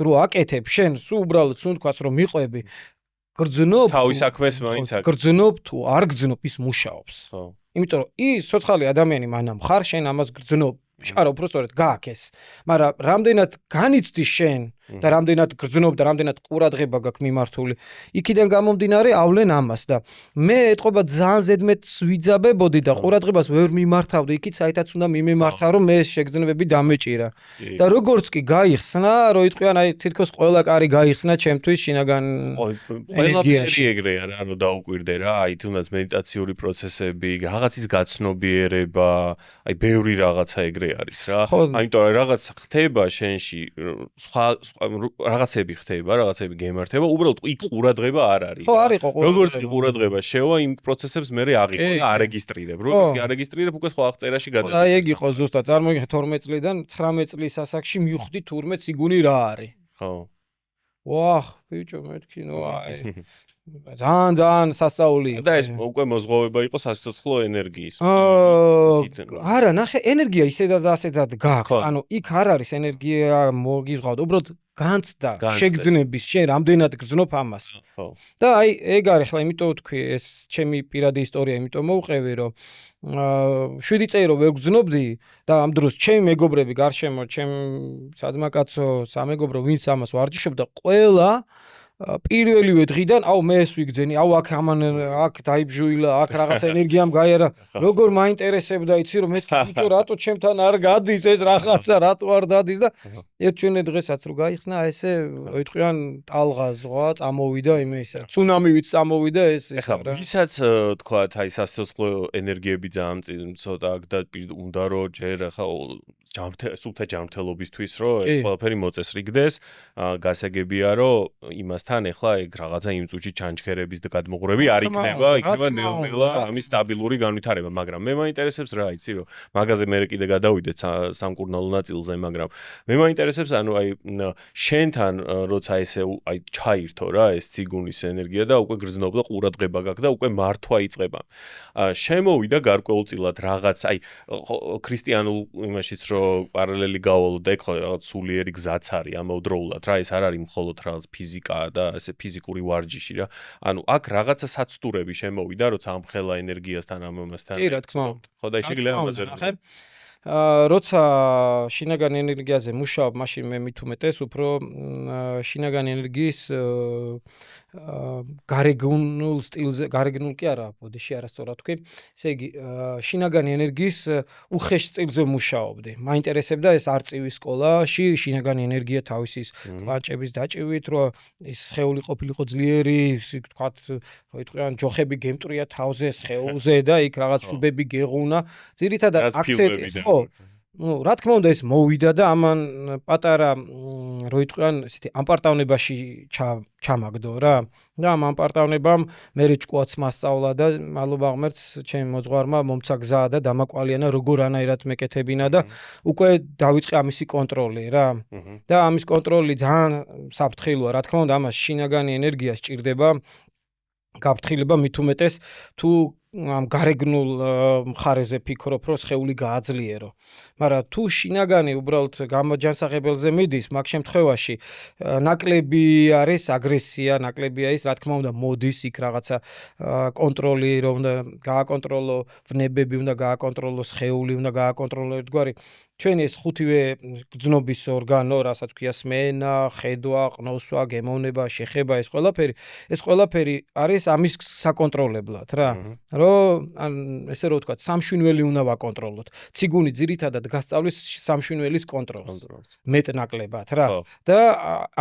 B: რო აკეთებ, შენ სულ უბრალოდ თქვას რომ მიყვები გრძნობ
A: თავის საქმეს მაინც აკეთებ.
B: გრძნობ თუ არ გრძნობ ის მუშაობს.
A: ხო.
B: იმიტომ რომ ის სოციალური ადამიანი მანამ ხარ, შენ ამას გრძნობ. არა, უბრალოდ გააკეს. მაგრამ რამდენად განიცდი შენ და რამდენად გრძნობ და რამდენად ყურადღება გაქვს მიმართული. იქიდან გამომდინარე ავლენ ამას და მე ეთყობა ძალიან ზედმეტს ვიძაბებოდი და ყურადღებას ვერ მიმართავდი იქით, საითაც უნდა მიმემართა, რომ მე ეს შეგრძნებები დამეჭირა. და როგორც კი გაიხსნა, რო იტყვიან, თითქოს ყველა კარი გაიხსნა ჩემთვის შინაგან
A: ყველაფერი ეგრეა რა, რომ დაუკვირდე რა, თუნდაც მედიტაციური პროცესები, რაღაცის გაცნობიერება, ბევრი რაღაცა ეგრე არის რა. ამიტომ რაღაც ხდება შენში, სხვა რაღაცები ხდება, რაღაცები გემართება, უბრალოდ იქ ყურადღება არ არის.
B: ხო, არ იყო ყურადღება.
A: როგორც კი ყურადღება შევა, იმ პროცესებს მე აღიყო და არეგისტრირებ. როგორც კი არეგისტრირებ, უკვე სხვა აღწერაში გადადის.
B: ეგ იყო ზუსტად. წარმოგიდგენთ 12 წლიდან 19 წლის ასაკში მივხვდი თურმე ციგუნი რა არის.
A: ხო.
B: ვაჰ, ბიჭო, მეთქი, ძალიან სასწაული იყო.
A: და ეს უკვე მოზღოვება იყო სასიცოცხლო ენერგიის.
B: არა, ნახე, ენერგია ისედაც ასედაც გაქვს. ანუ იქ არ არის ენერგია მოგიზღავდა, უბრალოდ განცდა შეგრძნების შენ რამდენად გრძნობ ამას.
A: ხო.
B: და აი ეგ არის ხლა იმიტომ ვთქვი ეს ჩემი პირადი ისტორია იმიტომ მოვყევი რომ 7 წელი რომ ვერ გრძნობდი და ამ დროს ჩემი მეგობრები გარშემო ჩემ საძმაკაცო სამეგობრო ვინც ამას ვარჯიშობდა ყველა პირველივე დღიდან აუ მე ეს ვიგძენი აუ აქ ამან აქ დაიბჟუილა აქ რაღაც ენერგიამ გაიარა როგორ მაინტერესებდა იცი რომ მეთქი ბიჭო რატო ჩემთან არ გადის ეს რაღაცა რატო არ დადის და ერთჩვენე დღესაც რო გაიხსნა ესე ვიტყვიან ტალღა ზღვა წამოვიდა იმისა ცუნამივით წამოვიდა ეს
A: ეხლა ვისაც თქვათ აი სასიცოცხლო ენერგიები ძალიან ცოტა და უნდა რომ ჯერ ახლა სუფთა ჯანმრთელობისთვის რომ ეს ყველაფერი მოწესრიგდეს გასაგებია რომ იმასთან ეხლა ეგ რაღაცა იმ წუთში ჩანჩქერების და გადმოღრები არ იქნება ნელ-ნელა ამის სტაბილური განვითარება მაგრამ მე მაინტერესებს რა იცი რომ მაგაზე მე კიდე გადავიდეთ სამკურნალო ნაწილზე მაგრამ მე მაინტერესებს ანუ აი შენთან როცა ესე აი ჩაირთო რა ეს ციგუნის ენერგია და უკვე გრძნობდა ყურადღება გაქვს და უკვე მართვა იწყება შემოვიდა გარკვეულწილად რაღაც აი ქრისტიანულ იმაშიც რომ პარალელი გავალო და ეხლა რაღაც სულიერი გზაც არის ამავდროულად რა ეს არ არის მხოლოდ რაღაც ფიზიკაა და ესე ფიზიკური ვარჯიში რა ანუ აქ რაღაცა საცტურები შემოვიდა როცა ამ ხელა ენერგიასთან ამ ამასთან
B: კი რა თქმა უნდა
A: ხო და შეიძლება ამაზე
B: როცა შინაგანი ენერგიაზე მუშაობ მაშინ მე მით უმეტეს უფრო შინაგანი ენერგიის გარეგნულ სტილზე გარეგნულ კი არა ბოდიში არასწორად თქვი ესე იგი შინაგანი ენერგიის უხეშ სტილზე მუშაობდი მაინტერესებდა ეს არწივის სკოლაში შინაგანი ენერგია თავისი კვანჭების დაჭივით რომ ის სხეული ყოფილიყო ძლიერი თქვათ რო იტყვიან ჯოხები გემტრია თავზე სხეულზე და იქ რაღაც შუბები გეღუნა ძირითადად აქცენტი ხო ну, რა თქმა უნდა ეს მოვიდა და ამან პატარა რო იტყვიან ესეთი ამპარტავნებაში ჩამაგდო რა და ამ ამპარტავნებამ მე ჭკუაც მასწავლა და მადლობა ღმერთს ჩემი მოძღვარმა მომცა გზა და დამაკვალიანა როგორ ანაირად მეკეთებინა და უკვე დავიწყე ამისი კონტროლი რა და ამის კონტროლი ძალიან საფრთხილოა რა თქმა უნდა ამას შინაგანი ენერგია სჭირდება გაფრთხილება მით უმეტეს თუ ამ გარეგნულ მხარეზე ფიქრობ რომ სხეული გააძლიერო მაგრამ თუ შინაგანი უბრალოდ გამოჯანსაღებელზე მიდის მაგ შემთხვევაში ნაკლები არის აგრესია ნაკლებია ის რა თქმა უნდა მოდის იქ რაღაცა კონტროლი რომ უნდა გააკონტროლო ვნებები უნდა გააკონტროლო სხეული უნდა გააკონტროლო ერთგვარი ჩვენი ეს ხუთივე გრძნობის ორგანო, რასაც ქვია სმენა, ხედვა, ყნოსვა, გემოვნება, შეხება, ეს ყველაფერი არის ამის საკონტროლებლად რა. რომ ესე რომ ვთქვათ, სამშვინველი უნდა ვაკონტროლოთ. ციგუნი ძირითადად გასწავლის სამშვინველის კონტროლს. მეტნაკლებად რა. და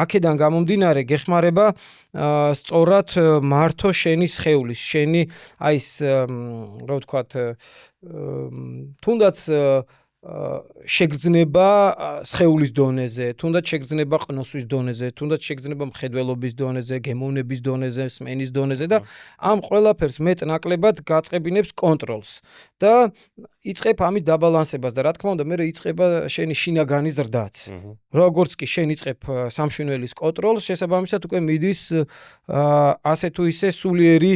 B: აქედან გამომდინარე გეხმარება სწორად მართო შენი სხეულის, შენი აი ეს რა ვთქვათ, თუნდაც შეგრძნება სხეულის დონეზე, თუნდაც შეგრძნება ყნოსვის დონეზე, თუნდაც შეგრძნება მხედველობის დონეზე, გემოვნების დონეზე, სმენის დონეზე და ამ ყველაფერს მეტნაკლებად გაწყებინებს კონტროლს და იწყებ ამით დაბალანსებას და რა თქმა უნდა მე იწყება შენი შინაგანი ზრდაც. როგორც კი შენ იწყებ სამშვინველის კონტროლს, შესაბამისად უკვე მიდის ასე თუ ისე სულიერი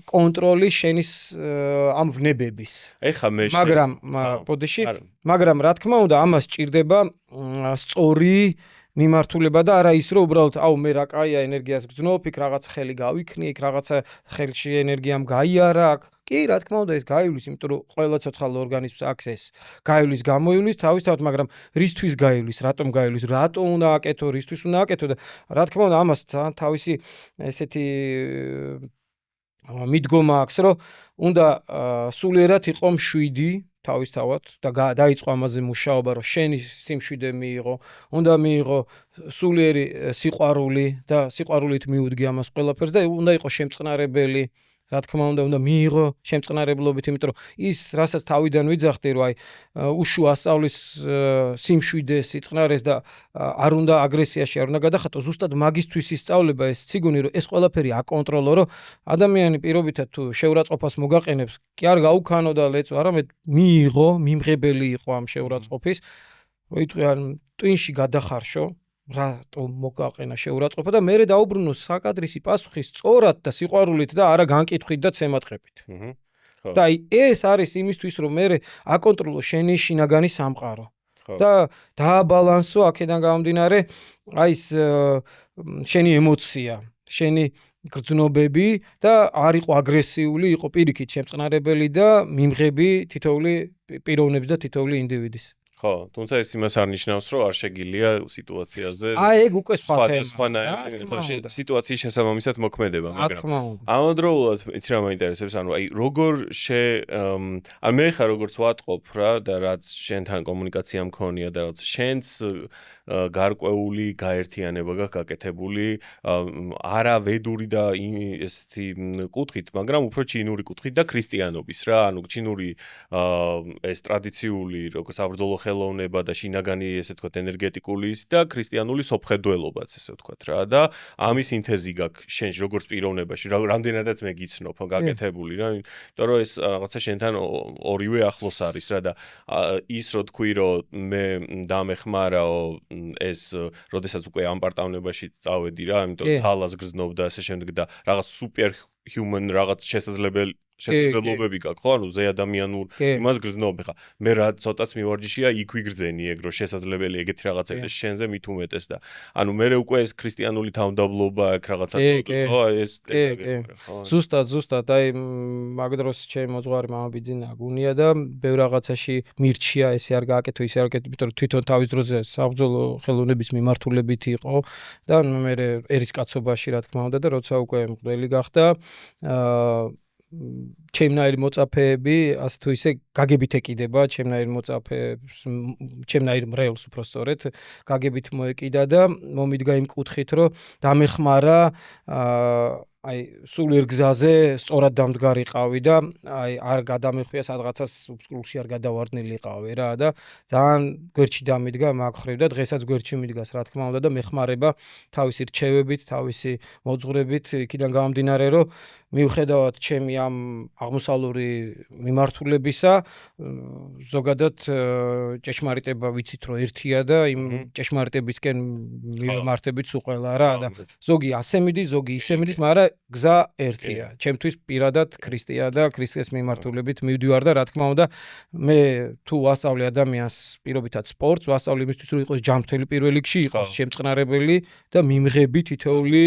B: კონტროლი შენის ამ ვნებების.
A: ეხა მე
B: მაგრამ რა თქმა უნდა ამას სჭირდება სწორი მიმართულება და არა ის რომ უბრალოდ აუ მე რა კაია ენერგიას გძნობ, იქ რაღაც ხელი გავიქნი, იქ რაღაცა ხელში ენერგიამ გაიარა აქ. კი, რა თქმა უნდა ეს გაივლის, იმიტომ რომ ყველა ცოცხალ ორგანიზმს აქვს ეს. გაივლის, გამოივლის თავისთავად, მაგრამ რისთვის გაივლის, რატომ გაივლის, რატომ უნდა აკეთო, რისთვის უნდა აკეთო და რა თქმა უნდა ამას თავისი ესეთი მიდგომა აქვს, რომ უნდა სულიერად იყო მშვიდი თავისთავად და დაიწყო ამაზე მუშაობა, რომ შენი სიმშვიდე მიიღო, უნდა მიიღო სულიერი სიყვარული და სიყვარულით მიუდგე ამას ყველაფერს და უნდა იყო შემწყნარებელი. რა თქმა უნდა მიიღო შემწყნარებლობით, იმიტომ რომ ის რასაც თავიდან ვიძახდი, რომ აი უშუა სწავლის სიმშვიდეს, სიწყნარეს და არ უნდა აგრესიაში არ უნდა გადახატო, ზუსტად მაგისთვის ისწავლება ეს ციგუნი, რომ ეს ყველაფერი აკონტროლო, რომ ადამიანი პირობითად თუ შეურაცხყოფას მოგაყენებს, კი არ გაუქანო და ლეწო, არამედ მიიღო, მიმღებელი იყო ამ შეურაცხყოფის, რომ იტყვიან ტვინში გადახარშო რატო მოგაყენა შეურაცხყოფა და მე დაუბრუნო საკადრისი პასუხი სწორად და სიყვარულით და არა განკითხვით და ცემატყებით. და ეს არის იმისთვის რომ მე აკონტროლო შენი შინაგანი სამყარო. და დააბალანსო აქედან გამომდინარე აი ეს შენი ემოცია, შენი გრძნობები და არ იყო აგრესიული, იყო პირიქით შემწყნარებელი და მიმღები თითოეული პიროვნების და თითოეული ინდივიდის.
A: ხო, თუმცა ეს იმას არ ნიშნავს, რომ არ შეგიძლია სიტუაციაზე
B: ეგ უკვე სხვა თემა.
A: სიტუაციის შესაბამისად მოქმედება,
B: მაგრამ
A: ამავდროულად იცი რა მაინტერესებს, ანუ აი როგორ ან მე ხარ როგორც ვატყობ რა და რაც შენთან კომუნიკაცია მქონია და რაც შენს გარკვეული გაერთიანება გაქვს გაკეთებული, არა ვედური და ესეთი კუთხით, მაგრამ უფრო ჩინური კუთხით და ქრისტიანობის რა, ანუ ჩინური ეს ტრადიციული როგორც საბრძოლო ხელოვნება და შინაგანი ესე ვთქვათ ენერგეტიკული და ქრისტიანული სოფხედველობაც ესე ვთქვათ რა და ამის სინთეზი გაქვს შენში როგორც პიროვნებაში რამდენადაც მე გიცნობ გაკეთებული რა იმიტომ რომ ეს რაღაცა შენთან ორივე ახლოს არის რა და ის რო თქვი რომ მე დამეხმარაო ეს როდესაც უკვე ამ პარტავნებაში წავედი რა იმიტომ ცალას გრძნობ და ასე შემდეგ და რაღაც super human რაღაც შესაძლებლობები გაქვს, ხო? ანუ ზე ადამიანურ იმას გრძნობ ხა. მე რა ცოტაც მივარჯიშია იქ ვიგრძენი ეგ რომ შესაძლებელი ეგეთი რაღაცა და შენზე მით უმეტეს და ანუ მე უკვე ეს ქრისტიანული თავმდაბლობა აქ რაღაცა ხო ეს
B: ხო? ზუსტად აი მაგ დროს ჩემი მოძღვარი მამა ბიძინა გუნია და ბევრ რაღაცაში მირჩია ესე არ გააკეთო ისე არ გააკეთო, იმიტომ რომ თვითონ თავის დროზე საბრძოლო ხელოვნების მიმართულებით იყო და მე ერისკაცობაში რა თქმა უნდა და როცა უკვე მღვდელი გახდა ჩემნაირი მოწაფეები ასე თუ ისე გაგებით ეკიდება ჩემნაირი მოწაფეებს ჩემნაირი მრევლს უფრო სწორედ გაგებით მოეკიდა და მომიდგა იმ კუთხით რომ დამეხმარა აი სულიერ გზაზე სწორად დამდგარიყავი და აი არ გადამეხვია სადღაცას უსკულში არ გადავარდნილიყავი რა და ძალიან გვერდში დამიდგა მაგ ხრივ და დღესაც გვერდში მიდგას რა თქმა უნდა და მეხმარება თავისი რჩევებით, თავისი მოძღვრებით იქიდან გამომდინარე რომ მიუხედავად ჩემი ამ აღმოსავლური მიმართულებისა ზოგადად ჭეშმარიტება ვიცით რომ ერთია და იმ ჭეშმარიტებისკენ მიმართებით სულ ყველა რა და ზოგი ასე მიდის, ზოგი ისე მიდის, მაგრამ გზა ერთია. ჩემთვის პირადად ქრისტეა და ქრისტეს მიმართულებით მივდივარ და რა თქმა უნდა მე თუ ვასწავლე ადამიანს პირობითად სპორტს, ვასწავლე იმისთვის რომ იყოს ჯანმრთელი პირველ რიგში, იყოს შემწყნარებელი და მიმღები თითოეული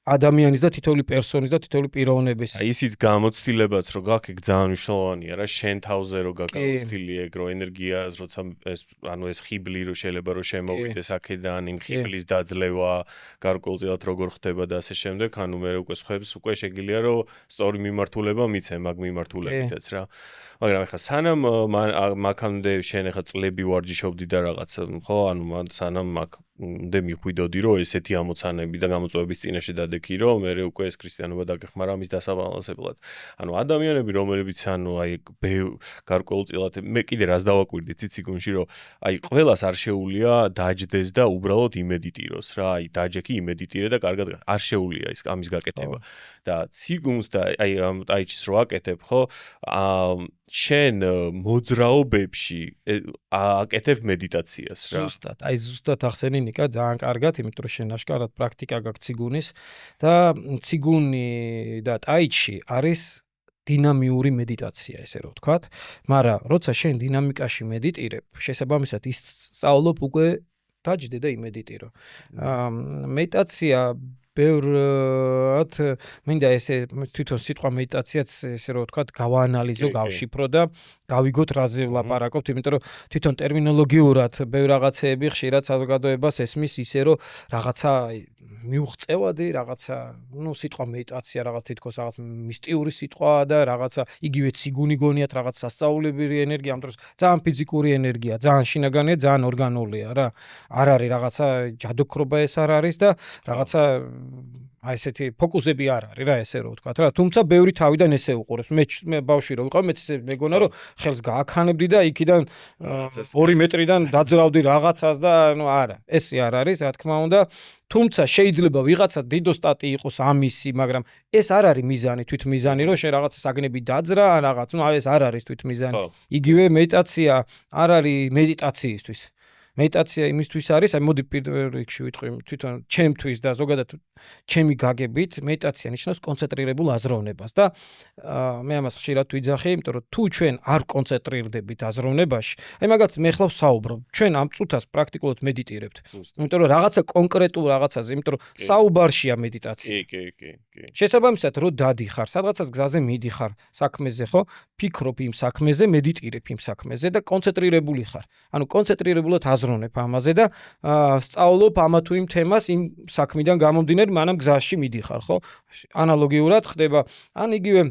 B: ადამიანის და თითოეული პერსონის და თითოეული პიროვნების.
A: ისიც გამოცდილებაც რო გაქვს ეგ ძალიან მნიშვნელოვანია რა შენ თავზე რო გაკავოსტილი ეგ რო ენერგიას როცა ეს ანუ ეს ხიბლი რო შეიძლება რო შემოვიდეს აქედან იმ ხიბლის დაძლევა გარკვეულწილად როგორ ხდება და ასე შემდეგ ანუ მე უკვე სხვებს უკვე შეგიძლია რომ სწორი მიმართულება მიცე მაგ მიმართულებითაც რა მაგრამ ეხლა სანამ მაქამდე შენ ეხლა წლები ვარჯიშობდი და რაღაც ხო ანუ სანამ მაგ უნდა მიხვიდოდი რომ ესეთი ამოცანები და გამოწვევების წინაშე დადექი რომ მე უკვე ეს ქრისტიანობა დაგეხმარა ამის დასაბალანსებლად. ანუ ადამიანები რომლებიც ანუ აი გარკვეულწილად მე კიდე რას დავაკვირდი ციგუნში რომ აი ყველას არ შეუულია დაჯდეს და უბრალოდ იმედიტიროს რა აი დაჯექი იმედიტირე და კარგად არ შეუულია ის ამის გაკეთება. და ციგუნს და აი ტაიჩის რო აკეთებ ხო შენ მოძრაობებში აკეთებ მედიტაციას რა.
B: ზუსტად ახსენი ნიკა ძალიან კარგად, იმიტომ რომ შენ აშკარად პრაქტიკა გაქვს ციგუნის და ციგუნი და ტაიჩი არის დინამიური მედიტაცია ესე რომ ვთქვათ, მაგრამ როცა შენ დინამიკაში მედიტირებ, შესაბამისად ის სწავლობ უკვე დაჯდე და იმედიტირო. მედიტაცია ბევრად მინდა ესე თვითონ სიტყვა მედიტაციაც ესე რომ ვთქვათ გავაანალიზო, გავშიფრო და გავიგოთ რაზე ვლაპარაკობთ, იმიტომ რომ თვითონ ტერმინოლოგიურად ბევრ რაღაცეები ხშირად საზოგადოებას ესმის ისე რომ რაღაცა მიუღწევადი, რაღაცა ნუ სიტყვა მედიტაცია რაღაც თითქოს რაღაც მისტიური სიტყვაა და რაღაცა იგივე ციგუნი გონიათ რაღაც სასწაულებრივი ენერგია, ამ დროს ძალიან ფიზიკური ენერგია, ძალიან შინაგანია, ძალიან ორგანულია რა. არ არის რაღაცა ჯადოქრობა ეს არ არის და რაღაცა აი ესეთი ფოკუსები არ არის რა ესე რომ ვთქვათ რა. თუმცა ბევრი თავიდან ესე უყურებს. მე ბავშვი რო ვიყავ, მეც ესე მეგონა რომ ხელს გააქანებდი და იქიდან 2 მეტრიდან დაძრავდი რაღაცას და ნუ არა. ესე არ არის, რა თქმა უნდა. თუმცა შეიძლება ვიღაცა დიდო სტატი იყოს ამისი, მაგრამ ეს არ არის მიზანი, თვითმიზანი, რომ შენ რაღაცა საგნები დაძრა, რაღაც, ნუ ეს არ არის თვითმიზანი. იგივე მედიტაცია არ არის მედიტაციისთვის. მედიტაცია იმისთვის არის, აი მოდი პირველ რიგში ვიტყვი თვითონ ჩემთვის და ზოგადად ჩემი გაგებით მედიტაცია ნიშნავს კონცენტრირებულ აზროვნებას და მე ამას ხშირად ვიძახი, იმიტომ რომ თუ ჩვენ არ კონცენტრირდებით აზროვნებაში, აი მაგათ მე ხლა ვსაუბრობ, ჩვენ ამ წუთას პრაქტიკულად მედიტირებთ. იმიტომ რომ რაღაცა კონკრეტულ რაღაცაზე, იმიტომ რომ საუბარშია მედიტაცია.
A: კი.
B: შესაბამისად, რო დადიხარ, სადღაცას გზაზე მიდიხარ საქმეზე, ხო? ფიქრობ იმ საქმეზე, მედიტირებ იმ საქმეზე და კონცენტრირებული ხარ. ანუ კონცენტრირებულად აზროვნებ ამაზე და სწავლობ ამა თუ იმ თემას იმ საქმიდან გამომდინარე, მანამ გზაში მიდიხარ, ხო? ანალოგიურად ხდება, ან იგივე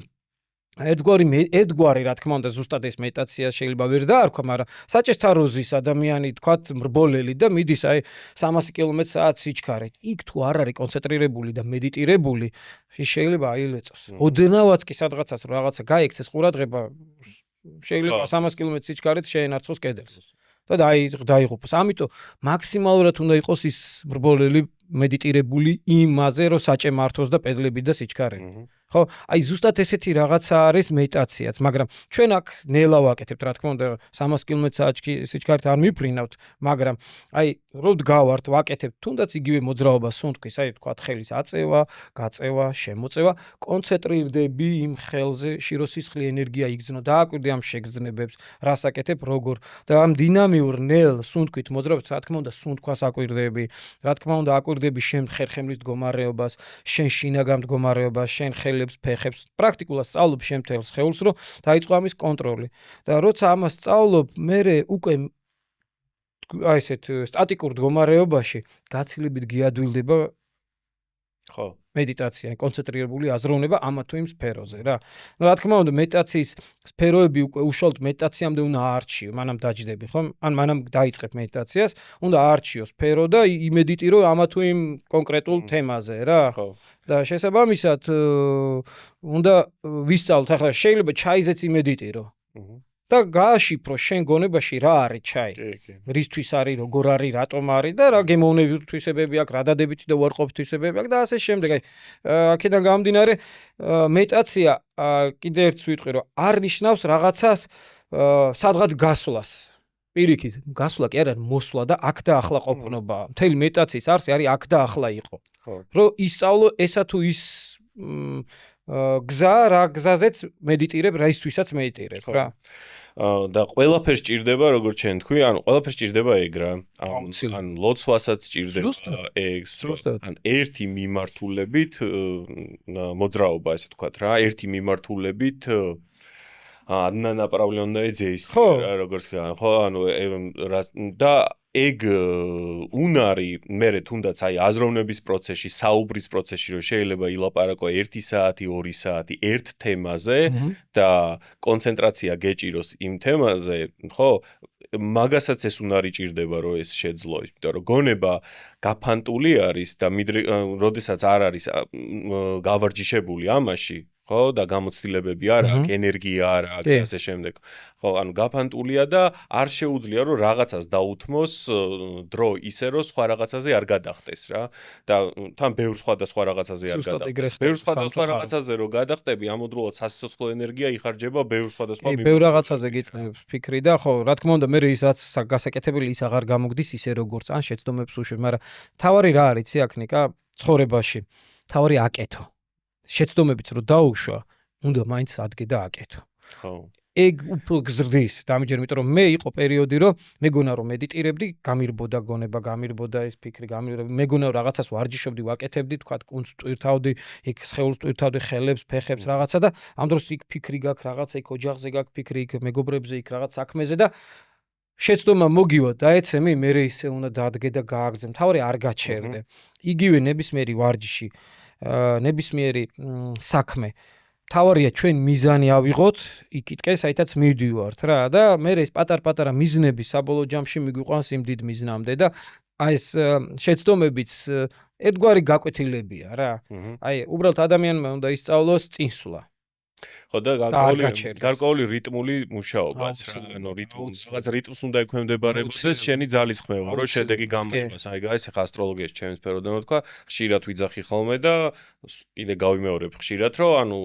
B: ერთგვარი რა თქმა უნდა ზუსტად ეს მედიტაცია შეიძლება ვერ დაარქვა, მაგრამ საჭესთაროზის ადამიანი თქვათ მრბოლელი და მიდის აი 300 კმ/სთ სიჩქარით. იქ თუ არ არის კონცენტრირებული და მედიტირებული, ის შეიძლება აილეწოს. ოდნავაც კი სადღაცას რაღაცა გაიქცეს ყურადღება, შეიძლება 300 კმ/სთ სიჩქარით შეენარცხოს კედელს. და დაიღუპოს. ამიტომ მაქსიმალურად უნდა იყოს ის მრბოლელი მედიტირებული იმაზე, რომ საჭემართოს და პედლები და სიჩქარე. ხო, აი ზუსტად ესეთი რაღაცა არის მედიტაციაც, მაგრამ ჩვენ აქ ნელა ვაკეთებთ, რა თქმა უნდა 300 კმ/სთ სიჩქარით არ მიფრინავთ, მაგრამ აი რო დგავართ, ვაკეთებთ თუნდაც იგივე მოძრაობას სუნთქვის, აი თქვა ხელის აწევა, გაწევა, შემოწევა, კონცენტრირდები იმ ხელზე, შიროსისხლი ენერგია იგრძნო, დააკვირდი ამ შეგრძნებებს, რას აკეთებ, როგორ და ამ დინამიურ ნელ სუნთქვით მოძრაობთ, რა თქმა უნდა სუნთქვას აკვირდები, რა თქმა უნდა აკვირდები შენ ხერხემლის მდგომარეობას, შენ შინაგან მდგომარეობას, შენ ფეხებს პრაქტიკულად სწავლობ შენ მთელს სხეულს, რომ დაიწყო ამის კონტროლი. და როცა ამას სწავლობ, მე უკვე აი ესეთ სტატიკურ მდგომარეობაში გაცილებით გიადვილდება
A: ხო
B: მედიტაცია, კონცენტრირებული აზროვნება ამა თუ იმ სფეროზე რა. რა თქმა უნდა მედიტაციის სფეროები უკვე უშუალოდ მედიტაციამდე უნდა აარჩიო, მანამ დაჯდები, ხო? ან მანამ დაიწყებ მედიტაციას, უნდა აარჩიო სფერო და იმედიტირო ამა თუ იმ კონკრეტულ თემაზე რა.
A: ხო.
B: და შესაბამისად უნდა ვისწავლოთ, ახლა შეიძლება ჩაიზეც იმედიტირო. და გააშიფრო შენ გონებაში რა არის ჩაი. რისთვის არის, როგორ არის, რატომ არის და რა გემოვნებითი თვისებები აქვს, რა დადებითი და უარყოფითი თვისებები აქვს და ასე შემდეგ. აი აქედან გამომდინარე მედიტაცია კიდე ერთს ვიტყვი, რომ არ ნიშნავს რაღაცას სადღაც გასვლას. პირიქით, გასვლა კი არ არის მოსვლა და აქ და ახლა ყოფნობა. მთელი მედიტაციის არსი არის აქ და ახლა იყო. რომ ისწავლო ესა თუ ის გზა რა გზაზეც მედიტირებ, რა ისთვისაც მედიტირებ რა.
A: და ყველაფერს ჭირდება, როგორც ჩვენ თქვი, ანუ ყველაფერს ჭირდება ეგ რა. ან ლოცვასაც ჭირდება ეგ, ან ერთი მიმართულებით მოძრაობა, ესე თქვათ რა, ერთი მიმართულებით одна направленная действие, როგორც ხო, ანუ და ეგ უნარი მე თუნდაც აი აზროვნების პროცესში, საუბრის პროცესში, რომ შეიძლება ილაპარაკო 1 საათი, 2 საათი ერთ თემაზე და კონცენტრაცია გეჭიროს იმ თემაზე, ხო? მაგასაც ეს უნარი ჭირდება, რომ ეს შეძლო, იმიტომ რომ გონება გაფანტული არის და როდესაც არ არის გავარჯიშებული ამაში, ხო და გამოცდილებები არ აქვს, ენერგია არ აქვს და ასე შემდეგ. ხო, ანუ გაფანტულია და არ შეუძლია რომ რაღაცას დაუთმოს დრო ისე რომ სხვა რაღაცაზე არ გადახტეს რა. და თან ბევრ სხვა რაღაცაზე არ გადახტეს. ბევრ სხვა რაღაცაზე რომ გადახტები, ამოდროულად სასიცოცხლო ენერგია იხარჯება ბევრ სხვა
B: ბევრ რაღაცაზე გიწყებს ფიქრი და ხო, რა თქმა უნდა, მე ის რაც გასაკეთებელი ის აღარ გამოგდის ისე როგორც ან შეცდომებს უშვებ, მაგრამ თავარი რა არის, ცეაქნიკა ცხოვრებაში. თავარი აკეთო. შეცდომებიც რო დაუშვა, უნდა მაინც ადგე და აკეთო.
A: ხო.
B: ეგ უფრო გზრდის, დამიჯერ, იმიტომ რომ მე იყო პერიოდი, რომ მეგონა რომ მედიტირებდი, გამირბოდა გონება, გამირბოდა ეს ფიქრი, მეგონა რომ რაღაცას ვარჯიშობდი, ვაკეთებდი, თქვათ, კუნძს ტვირთავდი, იქ სხეულს ტვირთავდი, ხელებს, ფეხებს, რაღაცა და ამ დროს იქ ფიქრი გაქვს, რაღაცა იქ ოჯახზე გაქვს ფიქრი, იქ მეგობრებზე, იქ რაღაც საქმეზე და შეცდომა მოგივა, დაეცემი, მე ისე უნდა დადგე და გააგზე. თავარი არ გაჩერდე. იგივე ნებისმიერი ვარჯიში ნებისმიერი საქმე. თავარია ჩვენ მიზანი ავიღოთ, იქითკენ საითაც მივდივართ რა და მე ეს პატარ-პატარა მიზნები საბოლოო ჯამში მიგვიყვანს იმ დიდ მიზნამდე და აი ეს შეცდომებიც ერთგვარი გაკვეთილებია რა. აი უბრალოდ ადამიანმა უნდა ისწავლოს წინსვლა.
A: ხო და გარკვეული რიტმული მუშაობაც რა, ანუ რაღაც რიტმს უნდა ექვემდებარებოდეს შენი ძალისხმევა, რომ შედეგი გამოიღოს. აი ეს ახლა ასტროლოგიაში ჩემს სფეროდან ვთქვა, ხშირად ვიძახი ხოლმე და კიდე გავიმეორებ ხშირად, რომ ანუ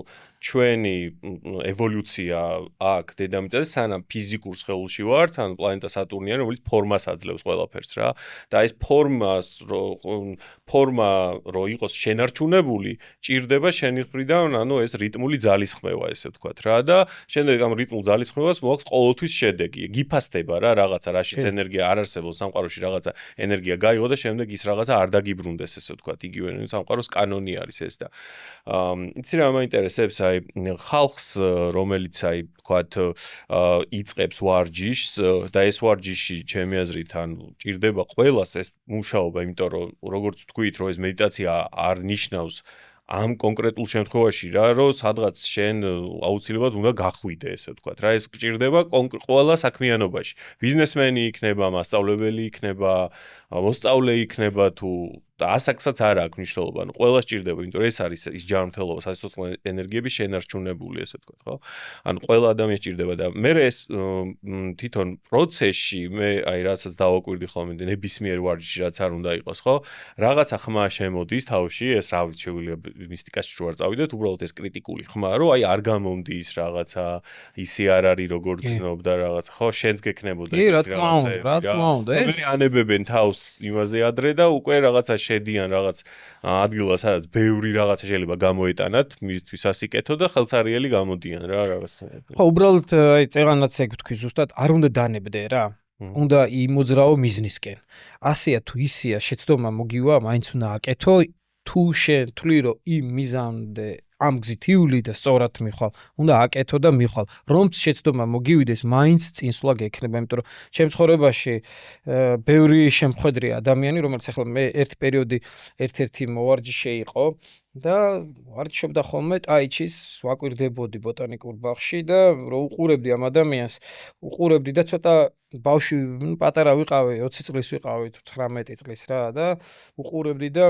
A: ჩვენი ევოლუცია აქ დედამიწაზე სანამ ფიზიკურ სხეულში ვართ, ან პლანეტა სატურნი არის, რომელიც ფორმას აძლევს ყველაფერს რა. და ეს ფორმა რო იყოს შენარჩუნებული, ჭირდება შენი მხრიდან, ეს რიტმული ძალისხმევა, ესე ვთქვათ რა. და შემდეგ ამ რიტმულ ძალისხმევას მოაქვს ყოველთვის შედეგი. გიფასდება რა რაღაცა, რაშიც ენერგია არ არსებობს სამყაროში, რაღაცა ენერგია გაიღო და შემდეგ ის რაღაცა არ დაგიბრუნდეს, ესე ვთქვათ, იგივე სამყაროს კანონი არის ეს და იცი რა მაინტერესებს, აი ხალხს, რომელიც აი ვთქვათ, იწყებს ვარჯიშს და ეს ვარჯიში ჩემი აზრით ჭირდება ყველას ეს მუშაობა, იმიტომ რომ როგორც ვთქვით, რომ ეს მედიტაცია არ ნიშნავს ამ კონკრეტულ შემთხვევაში რა, რომ სადღაც შენ აუცილებლად უნდა გახვიდე, ესე ვთქვათ რა, ეს გჭირდება ყველა საქმიანობაში. ბიზნესმენი იქნება, მასწავლებელი იქნება, მოსწავლე იქნება თუ და ასაკსაც არ აქვს მნიშვნელობა, ყველა სჭირდება, იმიტომ რომ ეს არის ის ჯანმრთელობა, სასიცოცხლო ენერგიების შენარჩუნებული, ესე ვთქვათ, ხო? ყველა ადამიანს სჭირდება და მე ეს თვითონ პროცესში მე აი რასაც დავაკვირდი ხოლმე ნებისმიერ ვარჯიშში რაც არ უნდა იყოს, ხო? რაღაცა ხმა შემოდის თავში, ეს რა ვიცი, შეგვიძლია მისტიკაში რო არ წავიდეთ, უბრალოდ ეს კრიტიკული ხმა, რომ აი არ გამომდის რაღაცა, ისე არ არის როგორ გრძნობ და რაღაცა, ხო, შენს გექნებოდა
B: რაღაცა. რა თქმა უნდა,
A: ეს ანებებენ თავს იმაზე ადრე და უკვე რაღაცა შედიან რაღაც ადგილას, სადაც ბევრი რაღაცა შეიძლება გამოეტანათ, მისთვის ასიკეთო და ხელსარიელი გამოდიან რა რაღაცა.
B: ხო, უბრალოდ აი წეღანაც ეგ ვთქვი ზუსტად, არ უნდა დანებდე რა. უნდა იმოძრაო მიზნისკენ. ასეა თუ ისეა, შეცდომა მოგივა, მაინც უნდა აკეთო, თუ შენ თვლი რომ იმ მიზამდე ამ გზით ივლი და სწორად მიხვალ, უნდა აკეთო და მიხვალ. რომც შეცდომა მოგივიდეს, მაინც წინსვლა გექნება, იმიტომ რომ ჩემ ცხოვრებაში ბევრი შემხედრე ადამიანი, რომელიც ახლა მე ერთ პერიოდი ერთ-ერთი მოვარჯიშე იყო და ვარჯიშობდა ხოლმე ტაიჩის, ვაკვირდებოდი ბოტანიკურ ბაღში და რო უყურებდი ამ ადამიანს, უყურებდი და ცოტა ბავშვი, პატარა ვიყავი, 20 წლის ვიყავი, 19 წლის რა და უყურებდი და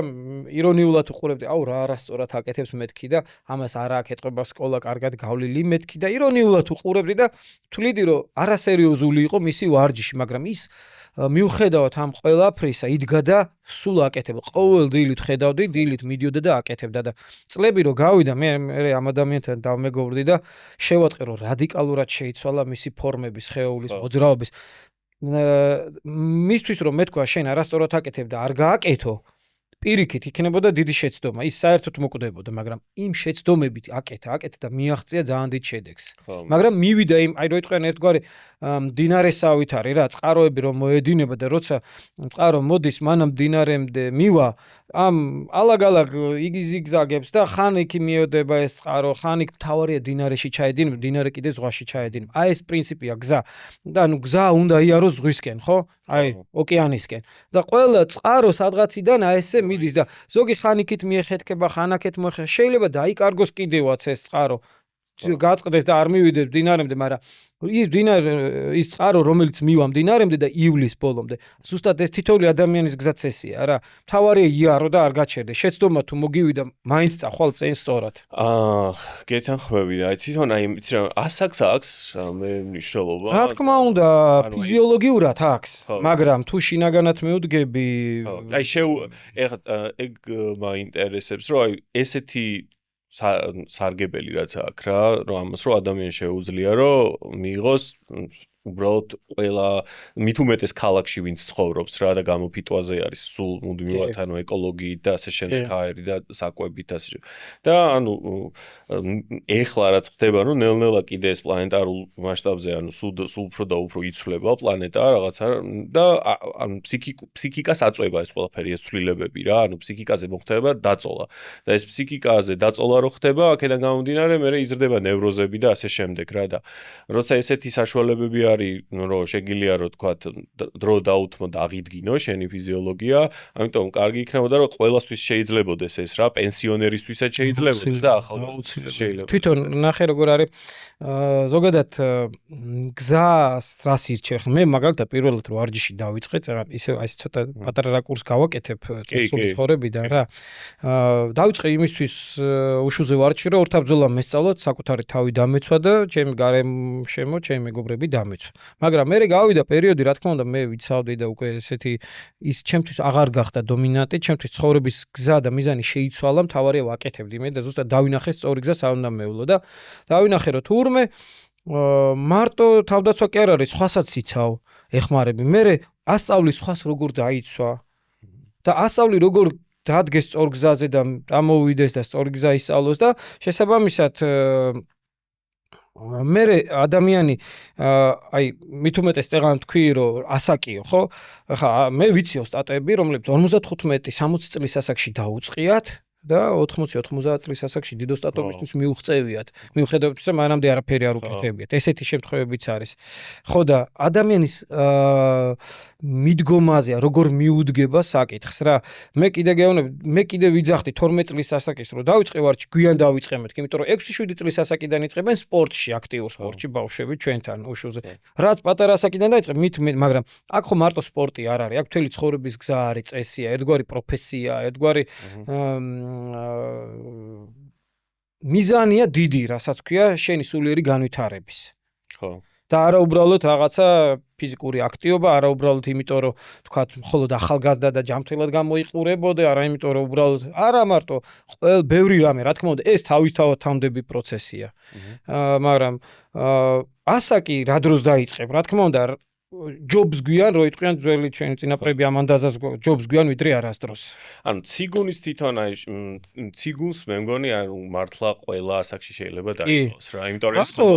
B: ირონიულად უყურებდი, აუ რა არასწორად აკეთებს მეთქი და ამას არა აკეთება სკოლა, კარგად გავლილი მეთქი და ირონიულად უყურებდი და თვლიდი რომ არასერიოზული იყო მისი ვარჯიში, მაგრამ ის მიუხედავად ამ ყველაფრისა იდგა და სულ აკეთებდა. ყოველ დილით ხედავდი, დილით მიდიოდა და აკეთებდა და წლები რო გავიდა, მე ამ ადამიანთან დავმეგობრდი და შევატყე რომ რადიკალურად შეიცვალა მისი ფორმების, სხეულის, მოძრაობის. მისთვის რომ მეთქვა შენ არასწორად აკეთებ და არ გააკეთო, პირიქით იქნებოდა დიდი შეცდომა. ის საერთოდ მოკვდებოდა, მაგრამ იმ შეცდომებით აკეთა და მიაღწია ძალიან დიდ შედეგს. მაგრამ მივიდა იმ, აი რო იტყვიან ერთგვარი მდინარესავით არის რა, წყაროები რომ მოედინება და როცა წყარო მოდის, მანამ მდინარემდე მივა, ამ ალაგ-ალაგ იგიზიგზაგებს და ხან იქ მიოდება ეს წყარო, ხან იქ მთავარია მდინარეში ჩაედინება, მდინარე კიდე ზღვაში ჩაედინება. აი ეს პრინციპია გზა. და ანუ გზა უნდა იაროს ზღვისკენ, ხო? აი ოკეანისკენ. და ყველა წყარო სადღაციდან აი ესე მიდის და ზოგი ხან იქით მიეხეთქება, ხან აქეთ მოეხება. შეიძლება დაიკარგოს კიდევაც ეს წყარო. გაწყდეს და არ მივიდეს მდინარემდე, მაგრამ ის წყარო რომელიც მივა მდინარემდე და ივლის ბოლომდე. ზუსტად ეს თითოეული ადამიანის გზაც ესეა რა. მთავარია იარო და არ გაჩერდე. შეცდომა თუ მოგივიდა, მაინც წახვალ წინ სწორად.
A: გეთანხმები რა. თვითონ აი იცი რა, ასაკს აქვს მე მნიშვნელობა.
B: რა თქმა უნდა, ფიზიოლოგიურად აქვს, მაგრამ თუ შინაგანად მეუდგები,
A: აი ეხლა ეგ მაინტერესებს, რომ აი ესეთი სარგებელი რაც აქვს რა, რომ ამას რომ ადამიანს შეუძლია რომ მიიღოს უბრალოდ ყველა მით უმეტეს ქალაქში ვინც ცხოვრობს რა და გამოფიტვაზე არის სულ მუდმივად ეკოლოგიით და ასე შემდეგ ჰაერი და საკვებით ასე შემდეგ. და ანუ ეხლა რაც ხდება, რომ ნელ-ნელა კიდე ეს პლანეტარულ მასშტაბზე სულ უფრო და უფრო იცვლება პლანეტა რაღაცა და ფსიქიკას აწვება ეს ყველაფერი ეს ცვლილებები რა, ანუ ფსიქიკაზე მოხდება დაწოლა. და ეს ფსიქიკაზე დაწოლა რო ხდება, აქედან გამომდინარე მე იზრდება ნევროზები და ასე შემდეგ რა და როცა ესეთი საშუალებები რომ შეგიძლია რომ თქვათ დრო დაუთმო და აღიდგინო შენი ფიზიოლოგია, ამიტომ კარგი იქნებოდა რომ ყველასთვის შეიძლებოდეს ეს რა, პენსიონერისთვისაც შეიძლებოდეს და ახალგაზრდისთვის შეიძლება.
B: თვითონ ნახე როგორ არის ზოგადად გზას რას ირჩევ ხე მე მაგალითად პირველად რომ ვარჯიში დავიწყე, ისე აი ცოტა პატარა რაკურს გავაკეთებ წესული ცხოვრებიდან რა. დავიწყე იმისთვის უშუზე ვარჯიში რომ ორთაბძოლა მესწავლოთ, საკუთარი თავი დამეცვა და ჩემი გარემშემო ჩემი მეგობრები დამეცვა. მაგრამ მე გავიდა პერიოდი, რა თქმა უნდა, მე ვიცავდი და უკვე ესეთი ის ჩემთვის აღარ გახდა დომინანტი, ჩემთვის ცხოვრების გზა და მიზანი შეიცვალა, მთავარია ვაკეთებდი მე და ზუსტად დავინახე სწორი გზა სად უნდა მევლო და დავინახე რომ თურმე მარტო თავდაცვა კი არ არის, სხვასაც იცავ, ეხმარები. მე ასწავლი სხვას როგორ დაიცვა და ასწავლი როგორ დადგეს სწორ გზაზე და ამოვიდეს და სწორი გზა ისწავლოს და შესაბამისად მე ადამიანი აი მით უმეტეს წეღან თქვი რომ ასაკიო ხო ხა მე ვიცი ოსტატები რომლებიც 55-60 წლის ასაკში დაუწყიათ და 80-90 წლის ასაკში დიდ ოსტატობისთვის მიუღწევიათ მიუხედავად იმისა მანამდე არაფერი არ უკეთებიათ ესეთი შემთხვევებიც არის ხო და ადამიანის მიდგომაზე როგორ მიუდგება საკითხს რა მე კიდე ვიძახდი 12 წლის ასაკის რომ დავიწყე ვარჩი გვიან დავიწყე მეთქი იმიტომ რომ 6-7 წლის ასაკიდან იწყებენ სპორტში აქტიურ სპორტში ბავშვები ჩვენთან უშუზე რაც პატარა ასაკიდან დაიწყე მაგრამ აქ ხო მარტო სპორტი არ არის აქ მთელი ცხოვრების გზა არის წესია ერთგვარი პროფესია ერთგვარი მიზანია დიდი რასაც ქვია შენი სულიერი განვითარების
A: ხო
B: და არა უბრალოდ რაღაცა ფიზიკური აქტივობა, არა უბრალოდ იმიტომ რომ თქვათ მხოლოდ ახალგაზრდა და ჯანმრთელად გამოიყურებოდე, არა იმიტომ რომ უბრალოდ არა მარტო ბევრი რამე, რა თქმა უნდა, ეს თავისთავად თამდები პროცესია. მაგრამ ასაკი რა დროს დაიწყებ, რა თქმა უნდა, ჯობს გვიან, რო იტყვიან ძველი ჩვენი წინაპრები ამანდაზას ჯობს გვიან ვიდრე არასდროს.
A: ანუ ციგუნის თვითონ აი ციგუნს მე მგონი ანუ მართლა ყველა ასაკში შეიძლება დაიწყოს რა, იმიტომ რომ ეს ხო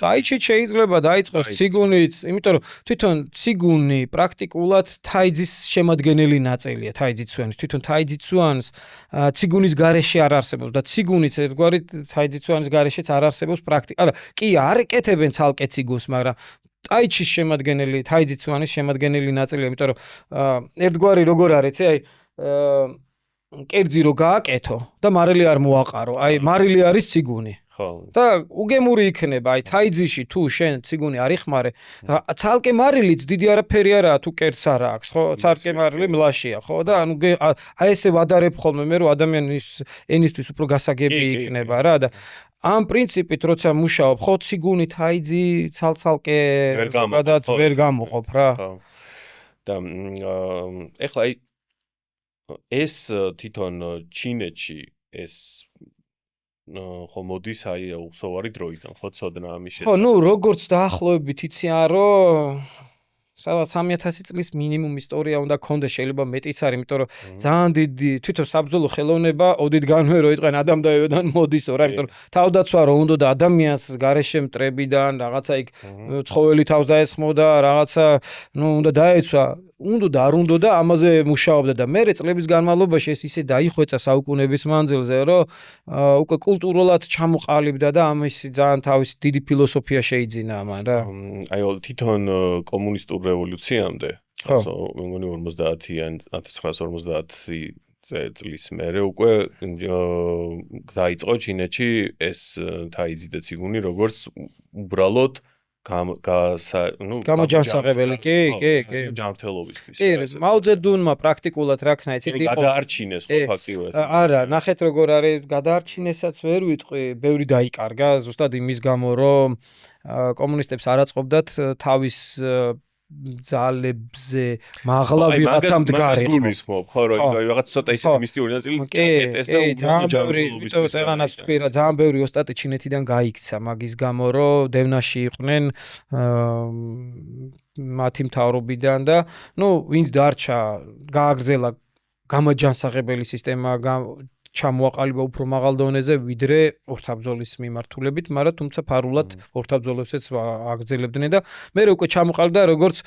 B: დაიჭით შეიძლება დაიწყოს ციგუნიც, იმიტომ რომ თვითონ ციგუნი პრაქტიკულად თაიძის შემადგენელი ნაწილია თაიძიცვანის, თვითონ თაიძიცვანს ციგუნის გარეშე არ არსებობს და ციგუნიც ერთგვარი თაიძიცვანის გარეშეც არ არსებობს პრაქტიკა. არა, კი არ ეკეთებენ ცალკე ციგუნს, მაგრამ ტაიჩის შემადგენელი, თაიძიცვანის შემადგენელი ნაწილია, იმიტომ რომ ერთგვარი როგორ არის, აი კერძი რო გააკეთო და მარილი არ მოაყარო, აი მარილი არის ციგუნი.
A: ხო.
B: და უგემური იქნება, აი თაიძიში თუ შენ ციგუნი არ იხმარე, ცალკე მარილიც დიდი არაფერი არაა თუ კერძს არ აქვს, ხო? ცალკე მარილი მლაშია, ხო? და ანუ აი ესე ვადარებ ხოლმე მე რომ ადამიანის ენისთვის უფრო გასაგები იქნება რა და ამ პრინციპით როცა მუშაობ, ხო ციგუნი თაიძი ცალ-ცალკე ზოგადად ვერ გამოყოფ რა.
A: ხო. და ეხლა აი ეს თვითონ ჩინეთში ეს ხო მოდის აი უხსოვარი დროიდან, ხო ცოდნა ამის შესახებ.
B: ხო, ნუ როგორც დაახლოებით იციან რომ სადაც 3000 წლის მინიმუმ ისტორია უნდა გქონდეს, შეიძლება მეტიც არის, იმიტომ რომ ძალიან დიდი თვითონ საბრძოლო ხელოვნება ოდითგანვე რო იყვენ ადამიანებიდან მოდისო რა, იმიტომ რომ თავდაცვა რო უნდა და ადამიანს გარეშე მტრებიდან რაღაცა იქ ცხოველი თავს დაესხმოდა, რაღაცა ნუ უნდა დაეცვა უნდა და არ უნდა და ამაზე მუშაობდა და მე წლების განმავლობაში ეს ისე დაიხვეწა საუკუნეების მანძილზე რომ უკვე კულტურულად ჩამოყალიბდა და ამის ძალიან თავისი დიდი ფილოსოფია შეიძინა ამან რა.
A: აი თვითონ კომუნისტურ რევოლუციამდე, ასე მე მგონი 50-იან 1950 წლის მერე უკვე დაიწყო ჩინეთში ეს თაიძი და ციგუნი როგორც უბრალოდ
B: გამოჯანსაღებელი კი
A: ჯანმრთელობისთვის.
B: კი, მაოძედუნმა პრაქტიკულად რა ქნა, იცით იყო
A: გადაარჩინეს ხო ფაქტიურად.
B: არა, ნახეთ როგორ არის, გადაარჩინესაც ვერ ვიტყვი, ბევრი დაიკარგა, ზუსტად იმის გამო, რომ კომუნისტებს არ აწყობდათ თავის ძალებზე მაღლა ვიღაცა მდგარიყო.
A: გულისხმობ, ხო, რომ რაღაც ცოტა ისეთი მისტიური ნაწილი ჩაკეტეს და
B: ჯანმრთელობის. წეგანას თქვი რა, ძალიან ბევრი ოსტატი ჩინეთიდან გაიქცა, მაგის გამო, რომ დევნაში იყვნენ მათი მთავრობიდან და ნუ ვინც დარჩა, გააგრძელა გამოჯანსაღებელი სისტემა, ჩამოაყალიბა უფრო მაღალ დონეზე ვიდრე ორთაბრძოლის მიმართულებით, მაგრამ თუმცა ფარულად ორთაბრძოლებსაც აგრძელებდნენ და მე უკვე ჩამოყალიბდა როგორც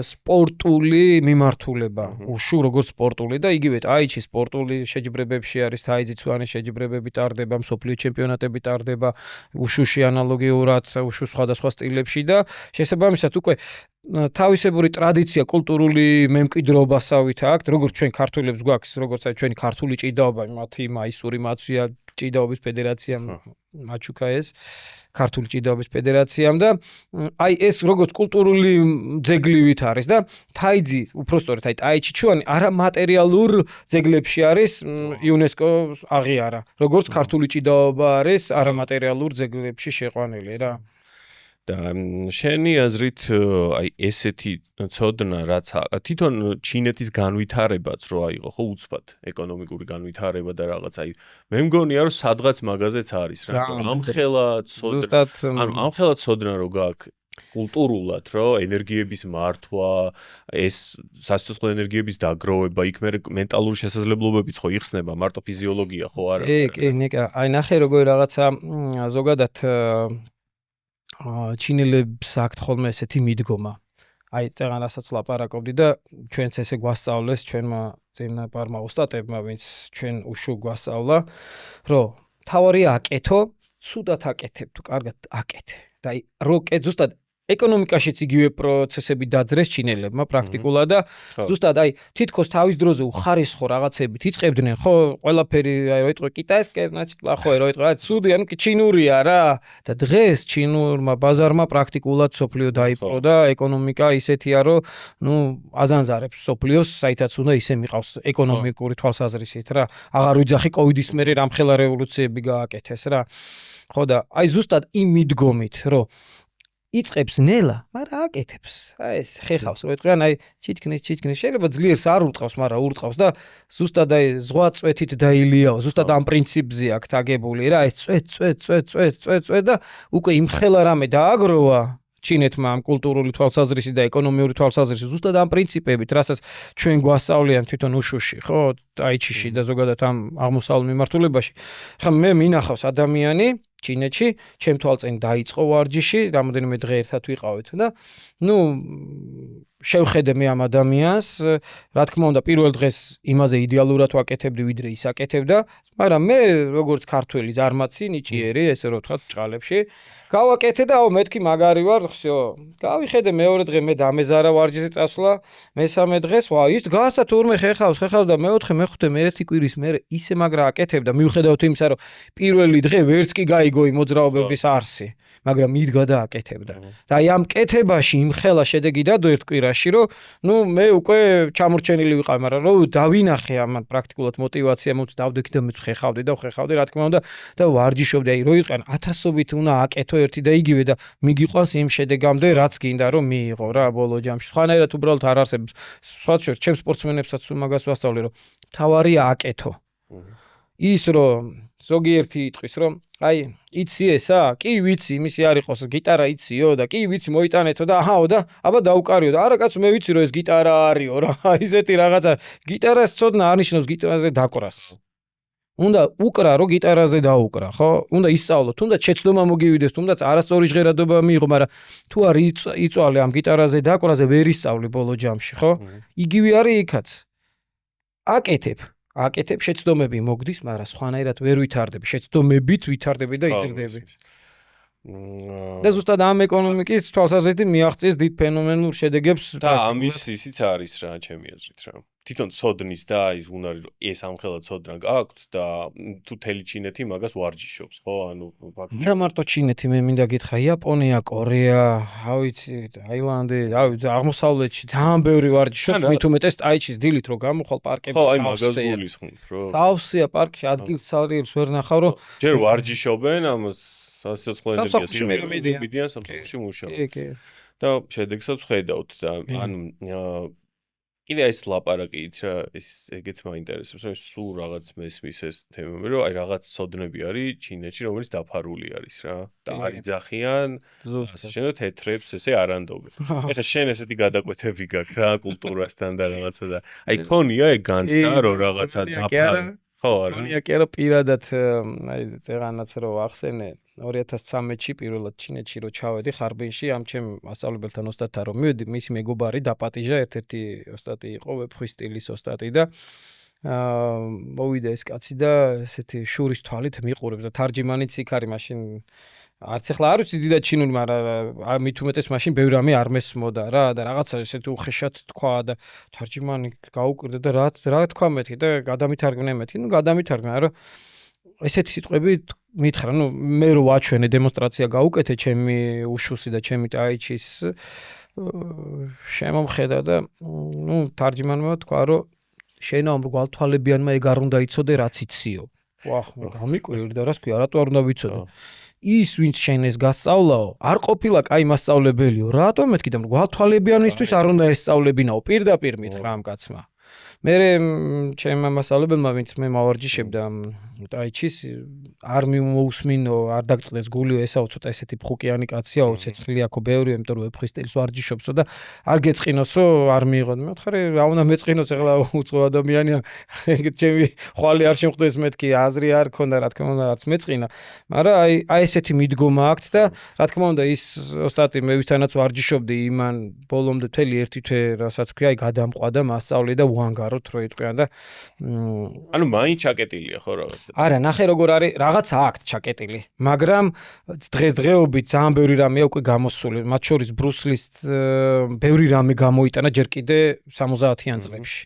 B: სპორტული მიმართულება, უშუ როგორც სპორტული და იგივე ტაიჩი სპორტული შეჯიბრებებში არის თაიძიცვანის შეჯიბრებები ტარდება, მსოფლიო ჩემპიონატები ტარდება, უშუში ანალოგიურად, უშუ სხვადასხვა სტილებში და შესაბამისად უკვე თავისებური ტრადიცია კულტურული მემკვიდრეობასავით აქვს, როგორც ჩვენ ქართველებს გვაქვს, როგორც აი ჩვენი ქართული ჭიდაობა, მათი მაისური მაცვია ჭიდაობის ფედერაციამ მაჩუკა ეს ქართული ჭიდაობის ფედერაციამ და აი ეს როგორც კულტურული ძეგლივით არის და თაიძი უпростоრეთ აი ტაიჩი ჩუანი არამატერიალურ ძეგლებში არის იუნესკოს აღიარა, როგორც ქართული ჭიდაობა არის არამატერიალურ ძეგლებში შეყვანილი რა.
A: და შენი აზრით აი ესეთი ცოდნა რაც თვითონ ჩინეთის განვითარებაც რო აიღო ხო უცბად ეკონომიკური განვითარება და რაღაც აი მე მგონია რომ სადღაც მაგაზეც არის რა ამხელა ცოდნა რო გაქვს კულტურულად რო ენერგიების მართვა ეს სასიცოცხლო ენერგიების დაგროვება იქ მე მენტალური შესაძლებლობებიც ხო იხსნება მარტო ფიზიოლოგია ხო არა
B: კი ნიკა აი ნახე როგორ რაღაცა ზოგადად ჩინელებს აქვთ ხოლმე ესეთი მიდგომა. აი წეღანასაც ვლაპარაკობდი და ჩვენც ესე გვასწავლეს ჩვენმა წინაპარმა ოსტატებმა, ვინც ჩვენ უშო გვასწავლა, რომ თავარია აკეთო, ცუდად აკეთებ თუ კარგად აკეთე. და აი რო ზუსტად ეკონომიკაშიც იგივე პროცესები დაძრეს ჩინელებმა პრაქტიკულად და ზუსტად აი თითქოს თავის დროზე უხარისხო რაღაცებით იწყებდნენ ხო ყველაფერი აი რო იტყვი კიტაისკე значит плохой რო იტყვი აი ცუდი ანუ ჩინურია რა და დღეს ჩინურმა ბაზარმა პრაქტიკულად სოფლიო დაიპყრო და ეკონომიკა ისეთია რომ ნუ აზანზარებს სოფლიოს საითაც უნდა ისე მიყავს ეკონომიკური თვალსაზრისით რა აღარ ვიძახი კოვიდის მერე რამხელა რევოლუციები გააკეთეს რა ხო და აი ზუსტად იმ მიდგომით რომ იწყებს ნელა, მაგრამ აკეთებს. აი ეს ხეხავს, რო ეტყვიან, აი ჩიჩქნის, შეიძლება ძლიერს არ ურტყავს, მაგრამ ურტყავს და ზუსტად აი ზღვა წვეთით დაილიაო, ზუსტად ამ პრინციპზე აქვს აგებული რა, ეს წვეთ და უკვე იმხელა რამე დააგროვა ჩინეთმა ამ კულტურული თვალსაზრისით და ეკონომიური თვალსაზრისით ზუსტად ამ პრინციპებით, რასაც ჩვენ გვასწავლიან თვითონ უშუში, ხო, ტაიჩიში და ზოგადად ამ აღმოსავლურ მიმართულებაში. ხა მე მინახავს ადამიანი ჩინეთში, ჩემ თვალწინ დაიწყო ვარჯიში, რამოდენიმე დღე ერთად ვიყავით და ნუ შევხედე მე ამ ადამიანს, რა თქმა უნდა, პირველ დღეს იმაზე იდეალურად ვაკეთებდი, ვიდრე ის აკეთებდა, მაგრამ მე როგორც ქართველი ზარმაცი, ნიჭიერი, ესე რო ვთქვათ, ჭყალებში გავაკეთე და აუ მეთქი მაგარი ვარ, ხსიო. გავიხედე მეორე დღე მე დამეზარა ვარჯიში წასვლა, მესამე დღეს, ვა, ის დგას და თურმე ხეხავს და მეოთხე, მეხუთე, მერეთი კვირის მერე ისე მაგრა აკეთებდა, მიუხედავად იმისა, რომ პირველი დღე ვერც კი გაიგო იმ მოძრაობების არსი, მაგრამ მიდგა და აკეთებდა. და აი ამ კეთებაში იმხელა შედეგი დადო ერთ კვირაში, რომ ნუ მე უკვე ჩამორჩენილი ვიყავ, მაგრამ რომ დავინახე ამან პრაქტიკულად мотиваცია მოც დავდექი და მეც ხეხავდი, რა თქმა უნდა და ვარჯიშობდი, აი რო იყან ათასობით უნდა აკეთო ერთი და იგივე და მიგიყვანს იმ შედეგამდე, რაც გინდა რომ მიიღო რა ბოლო ჯამში. სხვანაირად უბრალოდ არ არსებობს. სხვა შორს ჩემ სპორტსმენებსაც მაგას ვასწავლე, რომ თავარია აკეთო. ის რომ ზოგიერთი იტყვის, რომ აი იცი ესა? კი ვიცი, იმისი არ იყოს გიტარა იციო და კი ვიცი მოიტანეთო და აჰაო და აბა დაუკარიო და არა კაცო მე ვიცი რომ ეს გიტარა არისო რა. ისეთი რაღაცა გიტარას ცოდნა არნიშნავს გიტარაზე დაკვრას. უნდა უკრა რომ გიტარაზე დაუკრა, ხო? უნდა ისწავლო, თუნდაც შეცდომა მოგივიდეს, თუნდაც არასწორი ჟღერადობა მიიღო, მაგრამ თუ არ იწვალე ამ გიტარაზე დაკვრაზე ვერ ისწავლე ბოლო ჯამში, ხო? იგივე არის იქაც. აკეთებ შეცდომები მოგდის, მაგრამ სხვანაირად ვერ ვითარდები, შეცდომებით ვითარდები და იზრდები. და ზუსტად ამ ეკონომიკის თვალსაზრისით მიაღწიეს დიდ ფენომენურ შედეგებს
A: და ამის ისიც არის რა ჩემი აზრით რა. თვითონ ცოდნის და ის უნარი რომ ეს ამხელა ცოდნა გააქვთ და თუ თელი ჩინეთი მაგას ვარჯიშობს, ხო? ანუ
B: რა მარტო ჩინეთი მე მინდა გითხრა, იაპონია, კორეა, რა ვიცი, ტაილანდი, რა ვიცი, აღმოსავლეთში ძალიან ბევრი ვარჯიშობს, მით უმეტეს ტაიჩის დილით რო გამოხვალ პარკებში.
A: ხო, აი მაგას გულისხმობ, რომ
B: თავსია პარკში ადგილს სარიებს ვერ ნახავ, რომ
A: ჯერ ვარჯიშობენ ამას სასიცოცხლო ენერგიას იმედიან სამსახურში მუშაობენ.
B: კი.
A: და შედეგსაც ხედავთ და ანუ კიდე ეს ლაპარაკიც რა ეს ეგეც მაინტერესებს რომ სულ რაღაც მესმის ეს თემები რომ აი რაღაც ცოდნები არის ჩინეთში რომელიც დაფარული არის რა და არიძახიან ასე შენო თეთრებს ესე არანდობენ ეხლა შენ ესეთი გადაკვეთები გაქვს რა კულტურასთან და რაღაცა და აი ქონია ეგ განცდა რომ რაღაცა დაფარული ხო არა
B: ქონია კი არა პირადად აი წეღანაც რო ახსენე 2013-ში პირველად ჩინეთში რო ჩავედი ხარბინში ამ ჩემ მასწავლებელთან ოსტატთან რომ მივედი მისი მეგობარი დაპატიჟა ერთ-ერთი ოსტატი იყო ვებხვის სტილის ოსტატი და მოვიდა ეს კაცი და ესეთი შურის თვალით მიყურებს და თარჯიმანიც იქ არის მაშინ არც ახლა არ ვიცი დიდად ჩინური მაგრამ მით უმეტეს მაშინ ბევრი რამე არ მესმოდა რა და რაღაცა ესეთი უხეშად თქვა და თარჯიმანი გაუკვირდა და რა თქვა მეთქი და გადამითარგმნე მეთქი ნუ გადამითარგმნა რომ ესეთი სიტყვები მითხრა, ნუ მე რო ვაჩვენე დემონსტრაცია გაუკეთე ჩემი უშუსი და ჩემი ტაიჩის შემომხედა და ნუ თარჯიმანმა თქვა რომ შენ ამ გვალთვალებიანმა ეგ არ უნდა იცოდე რაც იციო. ვახ, გამიკვირდა რას ქვია, რატო არ უნდა ვიცოდე? ის ვინც შენ ეს გასწავლაო არ ყოფილა კაი მასწავლებელიო რატომ მეთქი და გვალთვალებიანისთვის არ უნდა ესწავლებინაო პირდაპირ მითხრა ამ კაცმა მე ჩემმა მასწავლებელმა ვინც მე მავარჯიშებდა ტაიჩის არ მოусმინო არ დაგწყდეს გულიო ესაო ცოტა ესეთი ფხუკიანი კაციაო ცეცხლიაქო ბევრი იმიტომ რომ ვეფხის სტილს ვარჯიშობსო და არ გეწყინოსო არ მიიღო მე ვთქარი რა უნდა მეწყინოს ეხლა უწყო ადამიანია ჩემი ხვალი არ შემხვდეს მეთქი აზრი არ ქონდა რა თქმა უნდა რაც მეწყინა მაგრამ აი ესეთი მიდგომა აქვს და რა თქმა უნდა ის ოსტატი მე ვისთანაც ვარჯიშობდი იმან ბოლომდე მთელი ერთი თვე რასაც ქვია აი გადამყვა და მასწავლე და უანგაროთ რო იტყვიან და
A: ანუ მაინც ჩაკეტილია ხო რაღაც
B: არა ნახე როგორ არის რაღაცა აქვს ჩაკეტილი მაგრამ დღესდღეობით ძალიან ბევრი რამეა უკვე გამოსული მათ შორის ბრუსლის ბევრი რამე გამოიტანა ჯერ კიდე 70-იან წლებში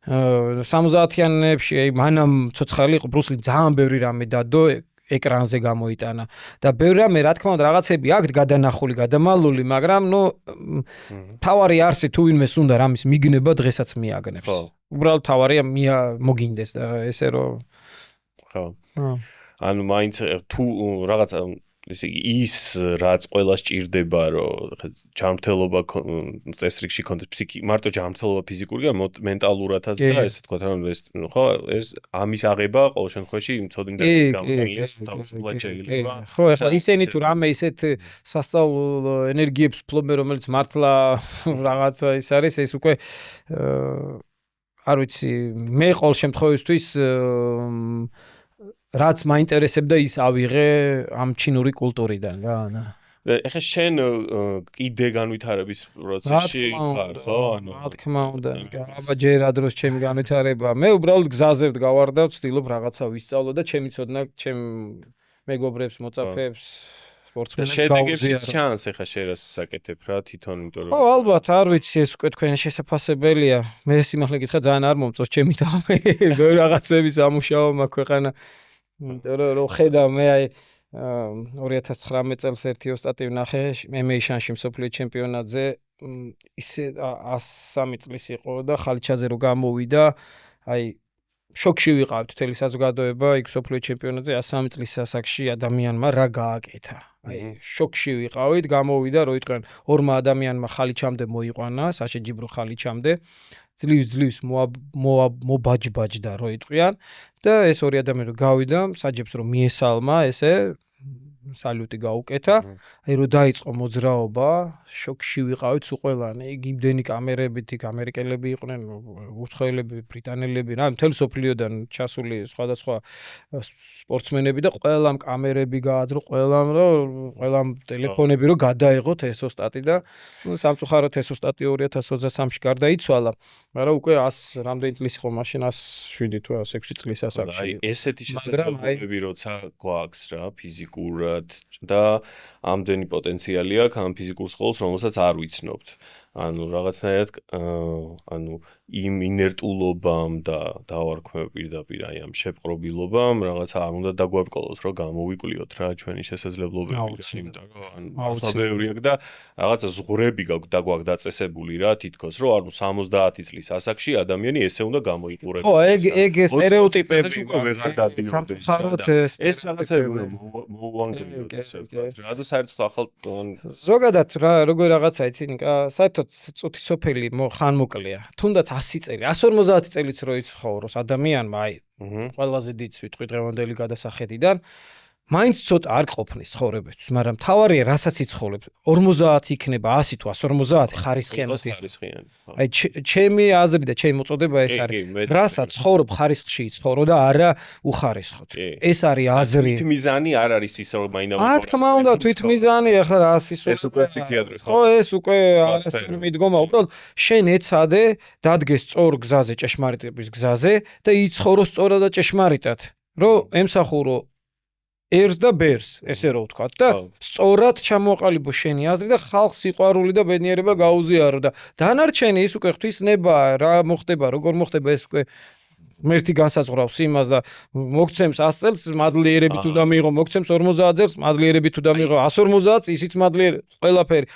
B: 70-იანებში აი მანამ ცოცხალი იყო ბრუსლი ძალიან ბევრი რამე დადო ეკრანზე გამოიტანა და ბევრი რამე რა თქმა უნდა რაღაცები აქვს გადანახული გადამალული მაგრამ ნუ თავარი არსი თუ ვინმეს უნდა რამის მიგნება დღესაც მიაგნებს უბრალოდ თავარია მოგინდეს და ესე რომ
A: ხო ანუ მაინც თუ რაღაცა ესე იგი ის რაც ყველას ჭირდება რომ ჯანმრთელობა წესრიგში კონდეს მარტო ჯანმრთელობა ფიზიკური მენტალურადაც და ესე თქვა რომ ეს ხო ეს ამის აღება ყოველ შემთხვევაში მწოდინდების გამოყენია თავისუფლად შეიძლება
B: ხო ეხლა ისენი თუ რამე ისეთ სასწავლო ენერგიებს ფლობენ რომელიც მართლა რაღაცა ის არის ეს უკვე არ ვიცი მე ყოველ შემთხვევისთვის რაც მაინტერესებდა ის ავიღე ამ ჩინური კულტურიდან რა
A: ეხლა შენ კიდე განვითარების პროცესში ხარ ხო ანუ
B: რა თქმა უნდა აბა ჯერ ადროს ჩემი განვითარება მე უბრალოდ გზაზე ვდგავარ და ვცდილობ რაღაცა ვისწავლო და ჩემი ცოდნა ჩემ მეგობრებს მოწაფეებს სპორტსმენებს
A: შედეგებს ჩანს ეხლა შენ რას საკეთებ რა თვითონ იმიტომ რომ
B: ხო ალბათ არ ვიცი ეს უკვე თქვენ შესაძლებელია მე სიმართლე გითხრა ძალიან არ მომწონს ჩემი თავი ბევრი რაღაცების ამუშავა მაქვს ქვეყანა რომ ხედავ მე აი 2019 წელს ერთი ოსტატი ვნახე MMA-ში მსოფლიო ჩემპიონატზე ისე 103 წლის იყო და ხალიჩაზე რო გამოვიდა აი შოკში ვიყავთ მთელი საზოგადოება იქ მსოფლიო ჩემპიონატზე 103 წლის ასაკში ადამიანმა რა გააკეთა აი შოკში ვიყავით გამოვიდა რო იტყვიან ორმა ადამიანმა ხალიჩამდე მოიყვანა საშეჯიბრო ხალიჩამდე ძლივს მობაჯბაჯდა რო იტყვიან და ეს ორი ადამიანი რო გავიდა საჯებს რომ მიესალმა ესე სალუტი გაუკეთა აი რო დაიწყო მოძრაობა შოკში ვიყავით სულ ყველანი იმდენი კამერებით იქ ამერიკელები იყვნენ უცხოელები ბრიტანელები რა მთელ სოფლიოდან ჩასული სხვადასხვა სპორტსმენები და ყველამ კამერები გააძრო ყველამ ტელეფონები რო გადაეღოთ ეს ოსტატი და სამწუხაროდ ეს ოსტატი 2023-ში გარდაიცვალა მაგრამ უკვე 100 რამდენი წლის იყო მაშინ 107 თუ 106 წლის ასაკში
A: აი ესეთი შესაძლებლობები როცა გვაქვს რა ფიზიკურად და ამდენი პოტენციალი აქვს ამ ფიზიკურ სკოლას, რომელსაც არ ვიცნობთ. ანუ რაღაცნაირად ანუ იმ ინერტულობამ და დავარქმევ პირდაპირ აი ამ შეპყრობილობამ რაღაცა არ უნდა დაგვაბკოლოს, რომ გამოვიკვლიოთ რა ჩვენი შესაძლებლობები, იმიტომ რომ ანუ ბევრი აქვს და რაღაცა ზღვრები გაქვს და გვაქვს დაწესებული რა თითქოს, რომ ანუ 70 წლის ასაკში ადამიანი ესე უნდა გამოიყურებოდეს.
B: ხო, ეგ სტერეოტიპები
A: ვეღარ დადიოდეს. ეს რაღაცები მოუანგრიოთ ესე ვთქვათ. რა და საერთოდ ახალ
B: ზოგადად რა როგორ რაღაცა იცი, საერთოდ წუთი სოფელი ხანმოკლეა. თუნდაც 100 წელი, 150 წელიც რო იცხოვროს ადამიანმა, აი, ყველაზე დიდ სიტყვით დღევანდელი გადასახედიდან, მაინც ცოტა არ ყოფნის ცხოვრებისთვის, მაგრამ თავარია რასაც იცხოვრებს, 50 იქნება 100 თუ 150 ხარისხიანად ის. აი, ჩემი აზრი და ჩემი მოწოდება ეს არის, რასაც ცხოვრობ ხარისხში იცხოვრო და არა უხარისხოთ. ეს არის აზრი.
A: თვითმიზანი არ არის ის რომ მაინდა
B: რა თქმა უნდა, თვითმიზანი ახლა რა სისულე.
A: ეს უკვე ფსიქიატრი ხო?
B: ხო, ეს უკვე არასწორი მიდგომა, უბრალოდ შენ ეცადე, დადგეს სწორ გზაზე, ჭეშმარიტების გზაზე და იცხოვრო სწორად და ჭეშმარიტად, რომ ემსახურო ერს და ბერს, ესე რო ვთქვათ და სწორად ჩამოაყალიბო შენი აზრი და ხალხს სიყვარული და ბედნიერება გაუზიარო და დანარჩენი ის უკვე ღვთისნება რა მოხდება, როგორ მოხდება ეს უკვე მერთი განსაზღვრავს იმას და მოგცემს 100 წელს მადლიერებით უნდა მიიღო, მოგცემს 50 წელს მადლიერებით უნდა მიიღო, 150 ისიც მადლიერ ყველაფერი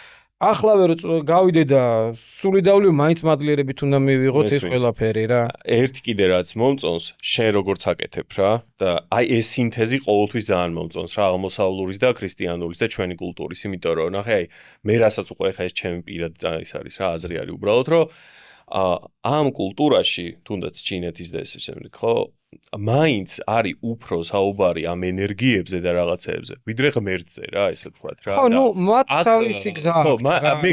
B: ახლავე რომ გავიდე და სული დავლივ მაინც მადლიერებით უნდა მივიღოთ ეს ყველაფერი რა.
A: ერთი კიდე რაც მომწონს, შენ როგორც აკეთებ რა და აი ეს სინთეზი ყოველთვის ძალიან მომწონს რა აღმოსავლურის და ქრისტიანურის და ჩვენი კულტურის, იმიტომ რომ ნახე აი მე რასაც უყურე ხა ეს ჩემი პირადი ის არის რა აზრი არის უბრალოდ რომ ამ კულტურაში თუნდაც ჩინეთის და ეს შემდეგ ხო მაინც არის უფრო საუბარი ამ ენერგიებზე და რაღაცეებზე ვიდრე ღმერთზე რა ესე ვთქვათ რა
B: ხო ნუ მათ თავისი გზა
A: ხო მე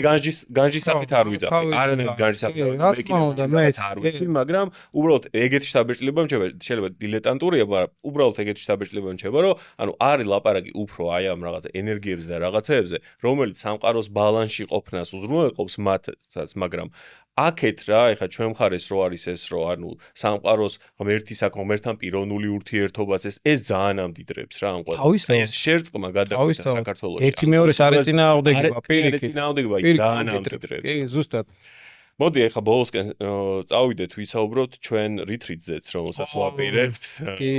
A: განჯისახით არ ვიძახი არანაირ განჯისახით არ ვიცი მაგრამ უბრალოდ ეგეთი შთაბეჭდილება შეიძლება დილეტანტურია მაგრამ უბრალოდ ეგეთი შთაბეჭდილება მჩება რომ ანუ არის ლაპარაკი უფრო აი ამ რაღაცა ენერგიებზე და რაღაცეებზე რომელიც სამყაროს ბალანსში ყოფნას უზრუნველყოფს მათაც მაგრამ აქეთ რა ეხა ჩვენ მხარეს რო არის ეს რო ანუ სამყაროს ღმერთის აქ ღმერთთან პიროვნული ურთიერთობას ეს ძალიან ამდიდრებს რა ამ ყველა ეს შერწყმა გადაგვიდა საქართველოში
B: ერთი მეორეს არ ეწინააღმდეგება
A: პირიქით ძალიან ამდიდრებს
B: კი ზუსტად
A: მოდი ეხა ბოლოსკენ წავიდეთ ვისაუბროთ ჩვენ რიტრიტზეც რომელსაც ვაპირებთ
B: კი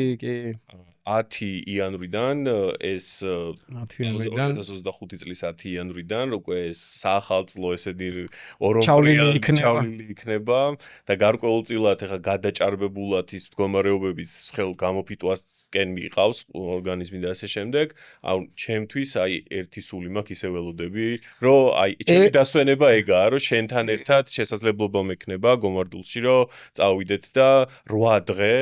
A: 10 იანვრიდან ეს
B: 10 იანვრიდან
A: 2025 წლის 10 იანვრიდან უკვე ეს საახალწლო ესეთი ორომპრიანი ჩავლილი იქნება და გარკვეულწილად ეხა გადაჭარბებულად ის მდგომარეობების ხელ გამოფიტვასკენ მიყავს ორგანიზმი და ასე შემდეგ აუ ჩემთვის აი ერთი სული მაქვს ისე ველოდები რომ აი ჩემი დასვენება ეგაა რომ შენთან ერთად შესაძლებლობა მექნება გომარდულში რომ წავიდეთ და 8 დღე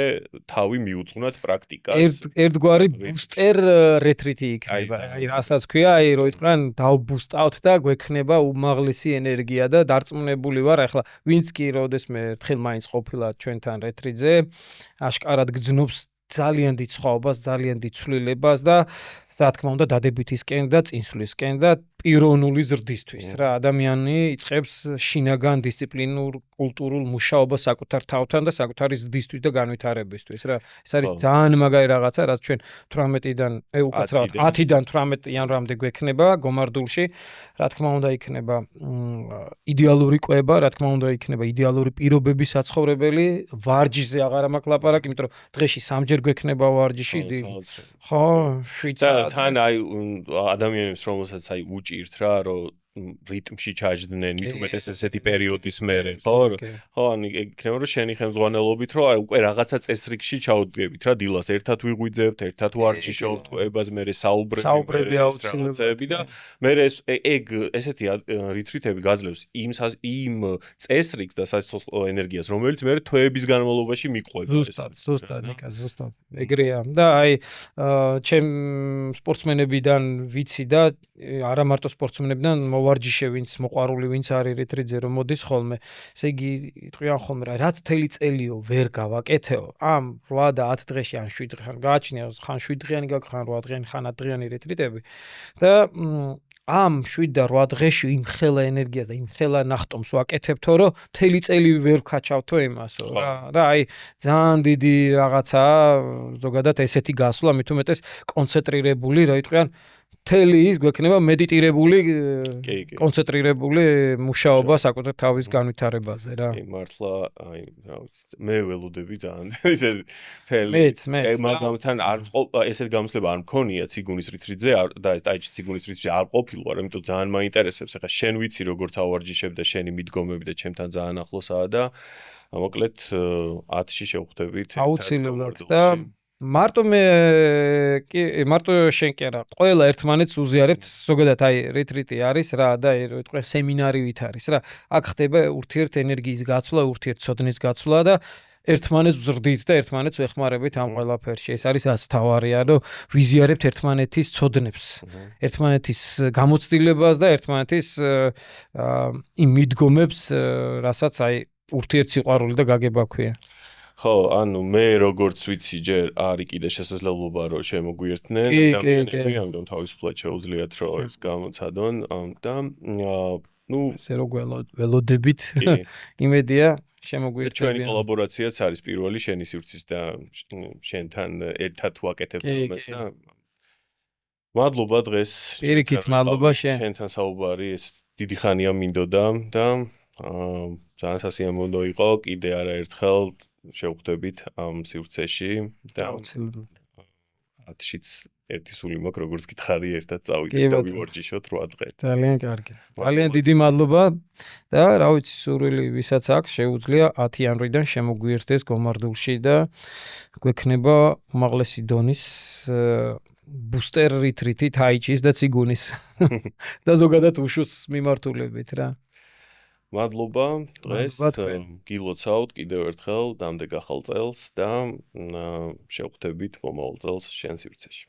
A: თავი მიუძღვნათ პრაქტიკას ერთგვარი ბუსტერ რეტრიტი იქნება. აი რასაც ქვია, აი რო იტყვიან დავბუსტავთ და გვექნება უმაღლესი ენერგია და დარწმუნებული ვარ, ახლა ვინც კი როდესმე ერთხელ მაინც ყოფილა ჩვენთან რეტრიტზე, აშკარად გძნობს ძალიან დიდ სხვაობას, ძალიან დიდ ცვლილებას და რა თქმა უნდა დადებითისკენ და წინსვლისკენ და პიროვნული ზრდისთვის რა ადამიანი იწყებს შინაგან დისციპლინურ კულტურულ მუშაობას საკუთარ თავთან და საკუთარი ზრდისთვის და განვითარებისთვის რა ეს არის ძალიან მაგარი რაღაცა რაც ჩვენ 18-დან უკაცრავად 10-დან 18 იანვრამდე გვექნება გომარდულში რა თქმა უნდა იქნება იდეალური კვება რა თქმა უნდა იქნება იდეალური პირობების საცხოვრებელი ვარჯიშზე აღარ მაქვს ლაპარაკი იმიტომ რომ დღეში 3-ჯერ გვექნება ვარჯიში ხო შვიცარია თან აი ადამიანებს რომელსაც აი უჭირთ რა რომ რიტმში ჩაჯდნენ მით უმეტეს ესეთი პერიოდის მერე ხო ანუ იქნება რომ შენი ხელმძღვანელობით რომ აი უკვე რაღაცა წესრიგში ჩავდგებით რა დილას ერთად ვიღვიძებთ ერთად ვარჯიშობთ კვებას მერე საუბრები აუცილებლად და მერე ეგ ესეთი რიტრიტები გაძლევს იმ წესრიგს და სასიცოცხლო ენერგიას რომელიც მერე თვეების განმავლობაში მიყვება
B: ზუსტად ნიკა ზუსტად ეგრეა და აი ჩემ სპორტსმენებიდან ვიცი და არა მარტო სპორტსმენებიდან ვარჯიშე ვინც მოყვარული ვინც არის რეტრიტზე რომ მოდის ხოლმე ესე იგი იტყვიან ხოლმე რაც მთელი წელიო ვერ გავაკეთეო ამ 8 და 10 დღეში ან 7 დღე გააჩნია ხან 7 დღიანი გაქვს ხან 8 დღიანი ხან 10 დღიანი რეტრიტები და ამ 7 და 8 დღეში იმ ხელა ენერგიას და იმ ხელა ნახტომს ვაკეთებთო რომ მთელი წელი ვერ ვქაჩავთო იმასო რა აი ძალიან დიდი რაღაცაა ზოგადად ესეთი გასვლა მით უმეტეს კონცენტრირებული რა იტყვიან მთელი ის გვექნება მედიტირებული კონცენტრირებული მუშაობა საკუთარ თავის განვითარებაზე რა.
A: კი მართლა აი რა ვიცი მე ველოდები ძალიან ესე მთელი მაგამთან არ ესეთ გამოსლება არ მქონია ციგუნის რიტრიტზე და ტაიჩი ციგუნის რიტრიტზე არ ყოფილვარ იმიტომ ძალიან მაინტერესებს ახლა შენ ვიცი როგორც ავარჯიშებ და შენი მიდგომები და ჩემთან ძალიან ახლოსაა და მოკლედ 10-ში შევხვდებით
B: აუცილებლად და მარტო მე კი მარტო შენ კი არა ყველა ერთმანეთს უზიარებთ ზოგადად აი რეტრიტი არის რა და იტყვი სემინარივით არის რა აქ ხდება ურთიერთ ენერგიის გაცვლა ურთიერთ ცოდნის გაცვლა და ერთმანეთს ვზრდით და ერთმანეთს ვეხმარებით ამ ყველაფერში ეს არის რაც თავარია რომ ვიზიარებთ ერთმანეთის ცოდნებს ერთმანეთის გამოცდილებას და ერთმანეთის იმ მიდგომებს რასაც აი ურთიერთ სიყვარული და გაგება ქვია
A: ხო, ანუ მე როგორც ვიცი, ჯერ არის კიდე შესაძლებლობა რომ შემოგვიერთდნენ
B: ადამიანები,
A: ამიტომ თავისუფლად შეუძლიათ რომ ეს გამოცადონ და ნუ
B: ესე რო ველოდებით იმედია შემოგვიერთდნენ.
A: ჩვენი კოლაბორაციაც არის პირველი შენი სივრცის და შენთან ერთად ვაკეთებთ ამას და მადლობა დღეს.
B: პირიქით მადლობა
A: შენთან საუბარი ეს დიდი ხანია მინდოდა და ძალიან სასიამოვნო იყო კიდე არაერთხელ შევხვდებით ამ სივრცეში და 10-შიც ერთი სული მაქვს, როგორც გითხარი, ერთად
B: კი,
A: წავიდეთ და
B: ბატონო.
A: ვივარჯიშოთ 8 დღე.
B: ძალიან კარგი. ძალიან დიდი მადლობა და რა ვიცი, სურვილი ვისაც აქვს, შეუძლია 10 იანვრიდან შემოგვიერთდეს გომარდულში და გვექნება უმაღლესი დონის ბუსტერ რიტრიტი თაიჩის და ციგუნის და ზოგადად უშუს მიმართულებით რა.
A: მადლობა დღეს
B: მადლობა თქვენ.
A: გილოცავთ კიდევ ერთხელ დამდეგ ახალ წელს და შევხვდებით მომავალ წელს შენ სივრცეში.